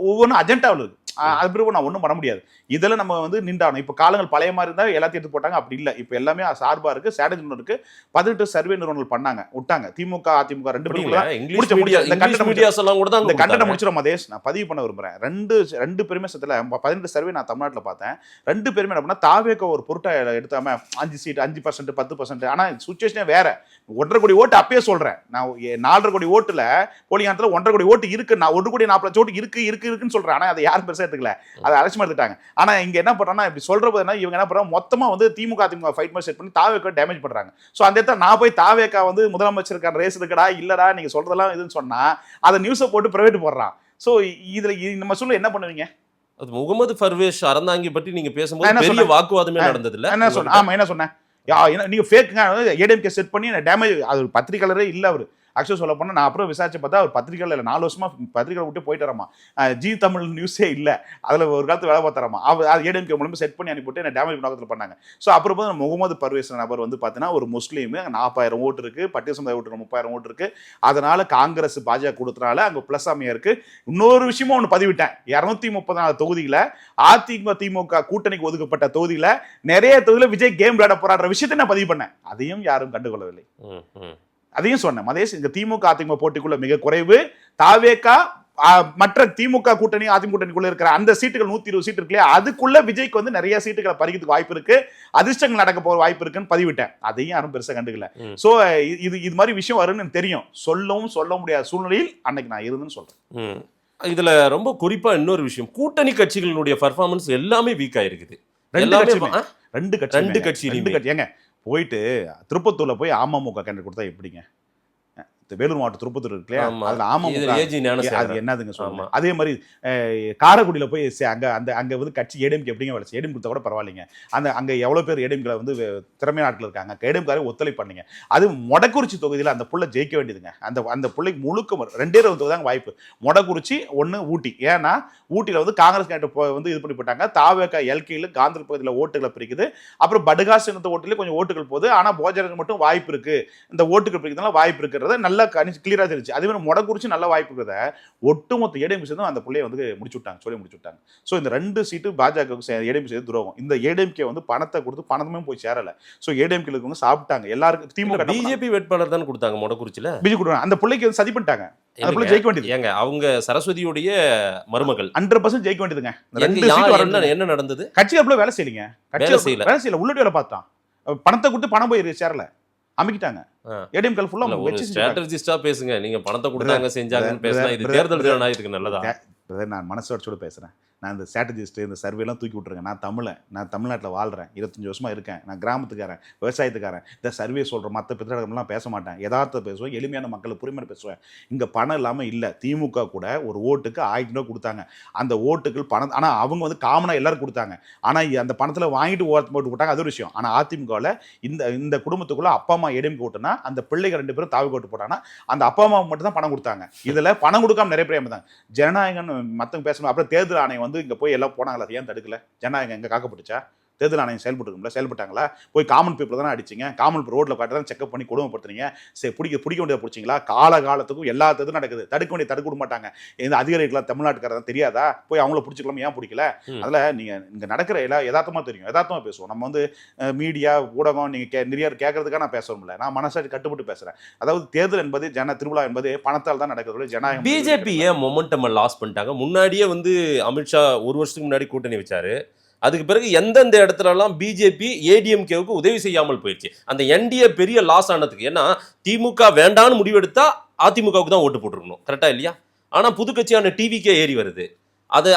ஒவ்வொன்றும் அஜெண்டாவில் இருக்கு. அது பிறகு நான் ஒன்றும் பண்ண முடியாது. இதில் நம்ம வந்து நின்றானோம். இப்போ காலங்கள் பழைய மாதிரி இருந்தால் எல்லாத்தையும் எடுத்து போட்டாங்க, அப்படி இல்லை. இப்போ எல்லாமே சார்பாக இருக்கு, ஸ்ட்ராட்டஜி இருக்கு. 18 சர்வே நிறுவனங்கள் பண்ணாங்க, விட்டாங்க. திமுக அதிமுக ரெண்டு பேரும் முடிச்சிடும் மதேஷ். நான் பதிவு பண்ண விரும்புறேன். ரெண்டு பேருமே சத்துல 18 சர்வே நான் தமிழ்நாட்டில் பார்த்தேன். ரெண்டு பேருமே என்ன பண்ணா, தாவேக ஒரு பொருட்டை எடுத்தாம 5 சீட் 5%, 10%. ஆனா சுச்சுவேஷனே வேற. 1.5 கோடி ஓட்டு அப்பயே சொல்றேன் நான். 4.5 கோடி ஓட்டுல போலியானத்துல 1.5 கோடி ஓட்டு இருக்கு. நான் 1 கோடி 40 லட்சம் ஓட்டு இருக்குன்னு சொல்றேன். ஆனா அதை யாரும் பெருசா எடுத்துக்கல, அதை அலட்சியமா எடுத்துட்டாங்க. ஆனா இங்க என்ன பண்றாங்கன்னா, இப்படி சொல்ற போது இவங்க என்ன பண்றாங்க, மொத்தமா வந்து திமுக அதிமுக ஃபைட் மாதிரி செட் பண்ணி தாவேக டேமேஜ் பண்றாங்க. சோ அந்த இடத்துல நான் போய் தாவேக வந்து முதலமைச்சருக்கான ரேஸ் இருக்குடா இல்லடா நீங்க சொல்றதெல்லாம் இதுன்னு சொன்னா அதை நியூஸை போட்டு பிரைவேட் போடுறான். சோ இதுல நம்ம சொல்ல என்ன பண்ணுவீங்க? அது முகமது பர்வேஷ் அறந்தாங்கி பற்றி நீங்க பேசும்போது பெரிய வாக்குவாதமே நடந்தது இல்ல? என்ன சொன்னேன்? ஆமா, என்ன சொன்னேன்? நீங்க ஃபேக்குங்க, ஏடிஎம்கே செட் பண்ணி டேமேஜ். அது பத்திரிகையாளரே இல்ல அவரு. ஆக்சுவலாக சொல்ல போனால் நான் அப்புறம் விசாரிச்சு பார்த்தா அவர் பத்திரிகையில் இல்லை, 4 வருஷமா பத்திரிகை விட்டு போயிட்டு வரமா. ஜி தமிழ் நியூஸே இல்லை, அதில் ஒரு காலத்து வேலை பார்த்துறமா. அது ஏடிஎம்கே மூலமாக செட் பண்ணி அனுப்பிவிட்டு என்ன டேமேஜ் நோக்கத்தில் பண்ணாங்க. ஸோ அப்புறம் போது முகமது பர்வேஸ் நபர் வந்து பார்த்தீங்கன்னா ஒரு முஸ்லீம், 40,000 ஓட்டு இருக்குது, பட்டியல் சமுதாய ஓட்டு 30,000 ஓட்டு இருக்குது. அதனால் காங்கிரஸ் பாஜக கொடுத்தனால அங்கே ப்ளஸ் ஆமையாக இருக்குது. இன்னொரு விஷயமும் ஒன்று பதிவிட்டேன். 234 தொகுதியில் அதிமுக திமுக கூட்டணிக்கு ஒதுக்கப்பட்ட தொகுதியில் நிறைய தொகுதியில் விஜய் கேம் விளையாட போராடுற விஷயத்தை நான் பதிவு பண்ணேன். அதையும் யாரும் கண்டுகொள்ளவில்லை. அதையும் சொன்னேன். மதேஷ், இந்த திமுக அதிமுக போட்டிக்குள்ள மிக குறைவு. தாவேகா மற்ற திமுக கூட்டணி அதிமுக கூட்டணிக்குள்ள இருக்கிற அந்த சீட்டுகள் 120 சீட்டு இருக்கு இல்லையா, அதுக்குள்ள விஜய்க்கு வந்து நிறைய சீட்டுகளை பறிக்கிறதுக்கு வாய்ப்பு இருக்கு, அதிர்ஷ்டங்கள் நடக்க போற வாய்ப்பு இருக்குன்னு பதிவிட்டேன். அதையும் யாரும் பெருசா கண்டுக்கல. சோ இது மாதிரி விஷயம் வரும்னு எனக்கு தெரியும். சொல்லவும் சொல்ல முடியாத சூழ்நிலையில் அன்னைக்கு நான் இருந்துன்னு சொல்றேன். இதுல ரொம்ப குறிப்பா இன்னொரு விஷயம், கூட்டணி கட்சிகளுடைய பர்ஃபார்மன்ஸ் எல்லாமே வீக் ஆயிருக்குது. ரெண்டு கட்சி ஏங்க போயிட்டு திருப்பத்தூர்ல போய் அமமுக கேண்டர் கொடுத்தா எப்படிங்க? வேலூர் மாவட்டம் திருப்பத்தூர் இருக்கு இல்லையா, அதுல அமமுக அது என்னதுங்க சொல்லுங்க. அதே மாதிரி காரைக்குடியில போய் அங்க வந்து கட்சி ஏடிஎம்கே எப்படிங்க வளர்ச்சி? ஏடிஎம் கொடுத்தா கூட பரவாயில்லைங்க. அங்க எவ்வளவு பேர் ஏடிஎம்கே வந்து திறமையான ஆட்கள் இருக்காங்க, ஏடிஎம்காரை ஒத்துழைப்பு பண்ணீங்க. அது மொடக்குறிச்சி தொகுதியில் அந்த புள்ள ஜெயிக்க வேண்டியதுங்க. அந்த பிள்ளைக்கு முழுக்க 2 தொகுதி தாங்க வாய்ப்பு. மொடக்குறிச்சி ஒன்று, ஊட்டி. ஏன்னா ஊட்டியில் வந்து காங்கிரஸ் கேண்டர் வந்து இது பண்ணி போட்டாங்க. தாவேகா எல்கையில் காந்திர பகுதியில் ஓட்டுகளை பிரிக்குது. அப்புறம் படுகாஸ் ஓட்டுலேயே கொஞ்சம் ஓட்டுகள் போகுது. ஆனா போஜருக்கு மட்டும் வாய்ப்பு இருக்கு, இந்த ஓட்டுகள் பிரிக்கிறதுனால வாய்ப்பு இருக்கிறத நல்ல கிளியரா தெரிஞ்சு. அதே மாதிரி மொடக்குறிச்சி நல்ல வாய்ப்பு இருக்கிறத ஒட்டுமொத்த ஏடிஎம் சேர்ந்து அந்த பிள்ளையை வந்து முடிச்சு விட்டாங்க. ஸோ இந்த 2 சீட்டு பாஜகவுக்கு ஏடிஎம் செய்து துரோகம். இந்த ஏடிஎம்கே வந்து பணத்தை கொடுத்து பணமே போய் சேரல. ஸோ ஏடிஎம்கே இருக்கவங்க சாப்பிட்டாங்க. எல்லாருக்கும் திமுக பிஜேபி வேட்பாளர் தான் கொடுத்தாங்க மொடக்குறிச்சியில. பிஜேபி கொடுத்தாங்க. அந்த பிள்ளைக்கு வந்து சதி பண்ணிட்டாங்க. அந்த பிள்ளை ஜெயிக்க வேண்டியது. ஏங்க அவங்க சரஸ்வதியுடைய மருமகள் 100% ஜெயிக்க வேண்டியதுங்க. என்ன நடந்தது? கட்சி அப்படி வேலை செய்யலீங்க. வேலை செய்யல, உள்ளூர் வேலை பார்த்தான். பணத்தை கொடுத்து பணம் போய் சேரல, அமைக்கிட்டாங்க. ஏடிஎம் கால் ஃபுல்லா ஒரு ஸ்ட்ராட்டஜிஸ்டா பேசுங்க. நீங்க பணத்தை கொடுத்தாங்க செஞ்சாங்கன்னு பேசினா இது தேர்தல் ஜனநாயகத்துக்கு நல்லதா? நான் மனசோட பேசுறேன். நான் இந்த ஸ்ட்ராட்டஜிஸ்ட் இந்த சர்வேலாம் தூக்கி விட்டுருங்க. நான் தமிழ்நாட்டில் வாழ்றேன், 25 வருஷமா இருக்கேன். நான் கிராமத்துக்காரன், விவசாயத்துக்காரன். இந்த சர்வே சொல்கிறேன், மற்ற பித்தடம்லாம் பேச மாட்டேன். யதார்த்தம் பேசுவேன், எளிமையான மக்களுக்கு புரிமையான பேசுவேன். இங்கே பணம் இல்லாமல் இல்லை. திமுக கூட ஒரு ஓட்டுக்கு 1000 ரூபா கொடுத்தாங்க. அந்த ஓட்டுகள் பணம், ஆனால் அவங்க வந்து காமனாக எல்லாரும் கொடுத்தாங்க. ஆனால் அந்த பணத்தில் வாங்கிட்டு ஓட்டு போட்டு போட்டாங்க, அது ஒரு விஷயம். ஆனால் அதிமுகவில் இந்த குடும்பத்துக்குள்ள அப்பா அம்மா ஏடிஎம் ஓட்டுனா அந்த பிள்ளைகள் 2 பேரும் தாவி ஓட்டு போட்டாங்கன்னா அந்த அப்பா அம்மா மட்டும் தான் பணம் கொடுத்தாங்க. இதில் பணம் கொடுக்காம நிறைய பேர் தான் ஜனநாயகம் மற்றவங்க பேசணும். அப்புறம் தேர்தல் ஆணையம் வந்து இங்கே போய் எல்லாம் போனாங்களா? ஏன் தடுக்கல? ஜனநாயகம் எங்கே காக்கப்பட்டுச்சா? தேர்தல் ஆணையம் செயல்பட்டாங்களா? போய் காமன் பீப்புள் தானே அடிச்சிங்க. காமன் ரோட்ல காட்டி தான் செக்அப் பண்ணி கொடுமைப்படுத்துறீங்க. சரி, பிடிக்க வேண்டியதை பிடிச்சிங்களா? காலத்துக்கும் எல்லா தேர்தலும் நடக்குது. தடுக்க விட மாட்டாங்க. இந்த அதிகாரிகளாம் தமிழ்நாட்டுக்காரதான் தெரியாதா? போய் அவங்கள பிடிச்சிக்கலாம், ஏன் பிடிக்கல? அதில் நீங்கள் இங்கே நடக்கிற எல்லாம் யதார்த்தமாக தெரியும், யதார்த்தமாக பேசுவோம். நம்ம வந்து மீடியா ஊடகம் நீங்கள் நிறைய கேட்கறதுக்காக நான் பேச நான் மனசாட்சி கட்டுப்பட்டு பேசுகிறேன். அதாவது தேர்தல் என்பது திருவிழா என்பது பணத்தால் தான் நடக்கிறது. ஜனநாயகம். பிஜேபி ஏன் மொமெண்டம் லாஸ் பண்ணிட்டாங்க? முன்னாடியே வந்து அமித்ஷா 1 வருஷத்துக்கு முன்னாடி கூட்டணி வச்சாரு. அதுக்கு பிறகு எந்தெந்த இடத்துலலாம் பிஜேபி ஏடிஎம்கேவுக்கு உதவி செய்யாமல் போயிடுச்சு. அந்த என்டிஏ பெரிய லாஸ் ஆனதுக்கு. ஏன்னா திமுக வேண்டான்னு முடிவெடுத்தா அதிமுகவுக்கு தான் ஓட்டு போட்டுருக்கணும், கரெக்டா இல்லையா? ஆனா புது கட்சியான டிவிக்கே ஏறி வருது.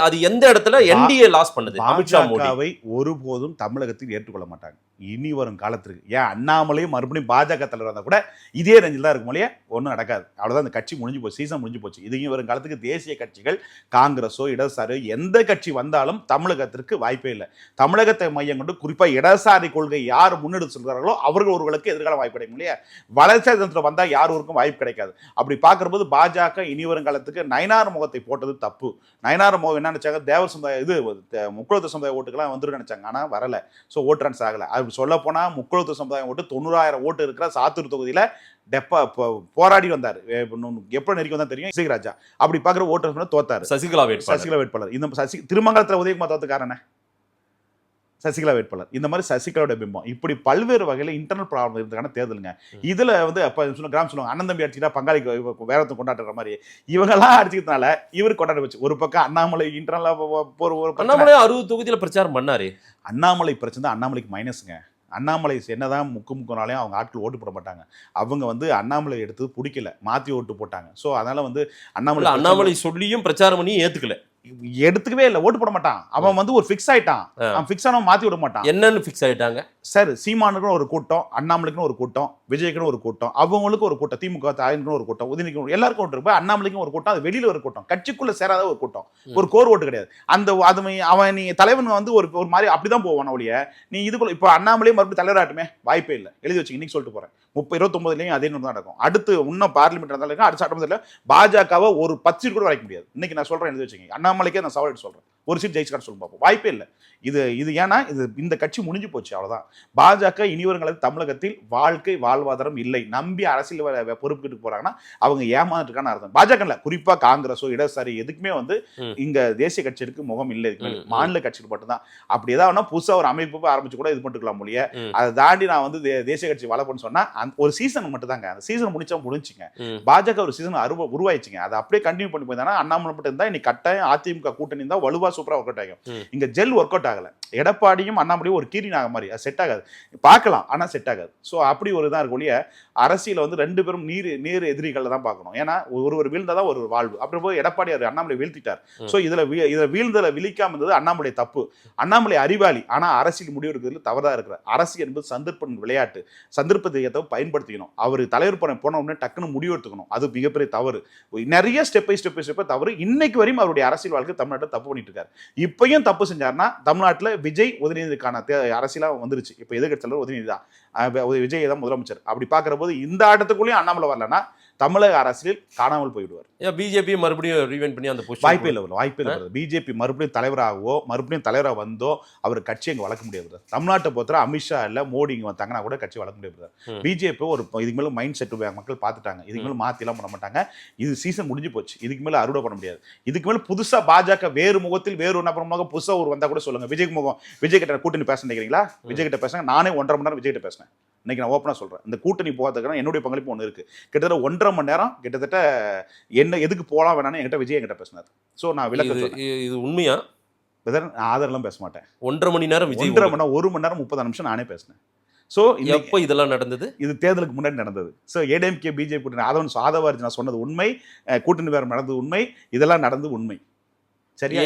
அது எந்த இடத்துல என்டிஏ லாஸ் பண்ணுது? அமித்ஷா மோடிவை ஒருபோதும் தமிழகத்தில் ஏற்றுக்கொள்ள மாட்டாங்க இனி வரும் காலத்திற்கு. ஏன் அண்ணாமலையும் மறுபடியும் பாஜக தலைவர் வந்தால் கூட இதே ரேஞ்சில் தான் இருக்கும் இல்லையா? ஒன்றும் நடக்காது. அவ்வளோதான், அந்த கட்சி முடிஞ்சு போச்சு, சீசன் முடிஞ்சு போச்சு. இதையும் வரும் காலத்துக்கு தேசிய கட்சிகள் காங்கிரஸோ இடதுசாரியோ எந்த கட்சி வந்தாலும் தமிழகத்திற்கு வாய்ப்பே இல்லை. தமிழகத்தை மையம் கொண்டு குறிப்பாக இடதுசாரி கொள்கை யார் முன்னெடுத்து சொல்கிறார்களோ அவர்கள் ஒருவர்களுக்கு எதிர்கால வாய்ப்பு கிடைக்கும் இல்லையா? வளர்ச்சி தந்திரத்தில் வந்தால் யாருக்கும் வாய்ப்பு கிடைக்காது. அப்படி பார்க்கும்போது பாஜக இனி வரும் காலத்துக்கு நயினார் முகத்தை போட்டது தப்பு. நயினார் முகம் என்ன நினைச்சாங்க? தேவர் சமுதாய முக்குளத்து சமுதாய ஓட்டுக்கெல்லாம் வந்துடும் நினைச்சாங்க. ஆனால் வரல. ஸோ ஓட் ரன்ஸ் ஆகலை. அது சொல்ல போனால் முக்குளத்து சமுதாயம் ஓட்டு 90,000 ஓட்டு இருக்கிற சாத்தூர் தொகுதியில் போராடி வந்தார். எப்ப நெருக்கி வந்தா தெரியும், இசைராஜா. அப்படி பாக்குற ஓட்டர் தோத்தாரு. சசிகலா வேட்பாளர். இந்த திருமங்கலத்துல உதயகுமார் தோத்துக்காரன சசிகலா வேட்பாளர். இந்த மாதிரி சசிகலாவோட பிம்பம். இப்படி பல்வேறு வகையில இன்டர்னல் ப்ராப்ளம் இருந்ததுக்கான தேர்தலுங்க. இதுல வந்து அப்ப கிராமம் சொல்லுவாங்க, அண்ணன் தம்பி அடிச்சுட்டா பங்காளி வேறத்தை கொண்டாடுற மாதிரி இவங்கெல்லாம் அடிச்சுக்கிறதுனால இவர் கொண்டாட வச்சு. ஒரு பக்கம் அண்ணாமலை இன்டர்னலா அண்ணாமலை 60 தொகுதியில பிரச்சாரம் பண்ணாரு. அண்ணாமலை பிரச்சனை அண்ணாமலைக்கு மைனஸுங்க. அண்ணாமலை என்னதான் முக்குனாலையும் அவங்க ஆட்கள் ஓட்டு போட மாட்டாங்க. அவங்க வந்து அண்ணாமலை எடுத்து பிடிக்கல, மாத்தி ஓட்டு போட்டாங்க. ஸோ அதனால வந்து அண்ணாமலை சொல்லியும் பிரச்சாரம் பண்ணி ஏத்துக்கல, எடுத்துக்கவே இல்லை, ஓட்டு போட மாட்டான். அவன் வந்து ஒரு ஃபிக்ஸ் ஆயிட்டான். அவன் ஃபிக்ஸ் ஆனவன் மாத்தி விட மாட்டான். என்னன்னு ஃபிக்ஸ் ஆயிட்டாங்க சார். சீமானுக்குன்னு ஒரு கூட்டம், அண்ணாமலைக்குன்னு ஒரு கூட்டம், விஜய்க்குன்னு ஒரு கூட்டம், அவங்களுக்கு ஒரு கூட்டம், திமுக தாயின்னு ஒரு கூட்டம், உதயநிதிக்கு எல்லாருக்கும் ஒன்று இருப்பா. அண்ணாமலைக்கும் ஒரு கூட்டம், அது வெளியில ஒரு கூட்டம், கட்சிக்குள்ள சேராத ஒரு கூட்டம், ஒரு கோர் ஓட்டு கிடையாது. அந்த அவன் நீ தலைவன் வந்து ஒரு மாதிரி அப்படிதான் போவான் ஒழிய நீ இதுக்குள்ள இப்போ அண்ணாமலையும் மறுபடியும் தலைவராட்டுமே வாய்ப்பே இல்லை. எழுதி வச்சு இன்னைக்கு சொல்லிட்டு போறேன். 29 அதே தான் நடக்கும். அடுத்து இன்னும் பார்லிமெண்ட் இருந்தாலும் அடுத்த சட்டமன்றத்தில் பாஜகவை ஒரு 10 சீட் கூட வரைக்க முடியாது. இன்னைக்கு நான் சொல்றேன், எழுதி வச்சுங்க. அண்ணாமலைக்கே நான் சவால் சொல்றேன், ஒரு சீட் ஜெயிச்சுக்கான்னு சொல்லி பார்ப்போம். வாய்ப்பே இல்லை. இது ஏன்னா இந்த கட்சி முடிஞ்சு போச்சு, அவ்வளவுதான். பாஜக இனிவருங்களது தமிழகத்தில் வாழ்க்கை வாழ்வாதாரம் இல்லை. நம்பி அரசியல் பொறுப்புக்கிட்டு போறாங்கன்னா அவங்க ஏமாந்துட்டுக்கான அர்த்தம். பாஜக இல்ல, குறிப்பா காங்கிரஸோ இடதுசாரி எதுக்குமே வந்து இங்க தேசிய கட்சிகளுக்கு முகம் இல்லை. மாநில கட்சிகள் மட்டும்தான். அப்படி ஏதாவது புதுசா ஒரு அமைப்பு ஆரம்பிச்சு கூட இது பண்ணிக்கலாம் முடிய. அதை தாண்டி நான் வந்து தேசிய கட்சி வளர்ப்பேன்னு சொன்னா ஒரு சீசன் மட்டும் தாங்க. அந்த சீசன் முடிஞ்சுங்க. பாஜக ஒரு சீசன் உருவாயிச்சுங்க. அதை அப்படியே கண்டினியூ பண்ணி போயிருந்தா அண்ணாமலை மட்டும் இருந்தா இன்னைக்கு கட்டாயம் அதிமுக கூட்டணி தான் வலுவா சூப்பரா ஒர்க் அவுட் ஆகும். இங்க ஜெல் ஒர்க் அவுட் ஆகல. எடப்பாடியும் அண்ணாமலையும் ஒரு கீரி நாக மாதிரி, அது செட் ஆகாது. பார்க்கலாம், ஆனா செட் ஆகாது. ஸோ அப்படி ஒரு இதாக இருக்கும் ஒழிய அரசியல் வந்து ரெண்டு பேரும் நீர் எதிரிகளை தான் பார்க்கணும். ஏன்னா ஒரு வீழ்ந்ததான் ஒரு வாழ்வு. அப்படி போய் எடப்பாடி அண்ணாமலை வீழ்த்திட்டார். ஸோ இதுல வீழ்ந்தல விழிக்காம இருந்தது அண்ணாமலை தப்பு. அண்ணாமலை அறிவாளி, ஆனா அரசியல் முடிவு எடுக்கிறதுல தவறா இருக்கிறார். அரசியல் என்பது சந்தர்ப்ப விளையாட்டு, சந்தர்ப்பத்தை பயன்படுத்திக்கணும். அவர் தலைவர் போன உடனே டக்குன்னு முடிவு எடுத்துக்கணும், அது மிகப்பெரிய தவறு. நிறைய ஸ்டெப் பை ஸ்டெப் தவறு. இன்னைக்கு வரையும் அவருடைய அரசியல் வாழ்க்கை தமிழ்நாட்டில் தப்பு பண்ணிட்டு இருக்காரு. இப்பயும் தப்பு செஞ்சாருன்னா தமிழ்நாட்டில் விஜய் உதயநிதிக்கான அரசியலாக வந்துருச்சு. இப்போ எதிர்க்கட்சி தலைவர் உதயநிதி தான், விஜய் தான் முதலமைச்சர். அப்படி பார்க்கிற போது இந்த ஆட்டத்துக்குள்ளேயும் அண்ணாமலை வரலன்னா தமிழக அரசியல் காணாமல் போய்விடுவார். பிஜேபி மறுபடியும் ரீவெண்ட் பண்ணி அந்த வாய்ப்பே இல்லை. பிஜேபி மறுபடியும் தலைவராக வந்தோ அவர் கட்சி அங்கே வளர்க்க முடியாது. தமிழ்நாட்டை பொறுத்தவரை அமித்ஷா இல்லை மோடி இங்கே வந்தாங்கன்னா கூட கட்சி வளர்க்க முடியாது. பிஜேபி ஒரு இதுக்கு மேலே மைண்ட் செட் மக்கள் பார்த்துட்டாங்க. இதுக்கு மேலே மாற்றிலாம் பண்ண மாட்டாங்க. இது சீசன் முடிஞ்சு போச்சு. இதுக்கு மேலே அறுவடை பண்ண முடியாது. இதுக்கு மேலே புதுசாக பாஜக வேறு முகத்தில் வேறு நபரமாக புதுசாக ஒரு வந்தால் கூட சொல்லுங்க. விஜய் கிட்ட கூட்டணி பேச நினைக்கிறீங்களா? விஜய் கிட்ட பேசுங்க. நானே 1.5 மணி நேரம் விஜய் கிட்ட பேசினேன். இன்னைக்கு நான் ஓப்பனாக சொல்கிறேன், இந்த கூட்டணி போகிறதுக்கான என்னுடைய பங்களிப்பு ஒன்று இருக்குது. கிட்டத்தட்ட 1.5 மணி நேரம் கிட்டத்தட்ட என்ன எதுக்கு போகலாம் வேணான்னு என்கிட்ட விஜய் என்கிட்ட பேசினார். ஸோ நான் விளக்க இது உண்மையா? ஆதரலாம் பேச மாட்டேன். 1.5 மணி நேரம் விஜய் 1.5 மணி நேரம் 1 மணி நேரம் 30 நிமிஷம் நானே பேசினேன். ஸோ எப்போ இதெல்லாம் நடந்தது? இது தேர்தலுக்கு முன்னாடி நடந்தது. ஸோ ஏடிஎம்கே பிஜேபி கூட்டணி ஆதவன் நான் சொன்னது உண்மை, கூட்டணி வேறு நடந்தது உண்மை, இதெல்லாம் நடந்தது உண்மை. சரியா?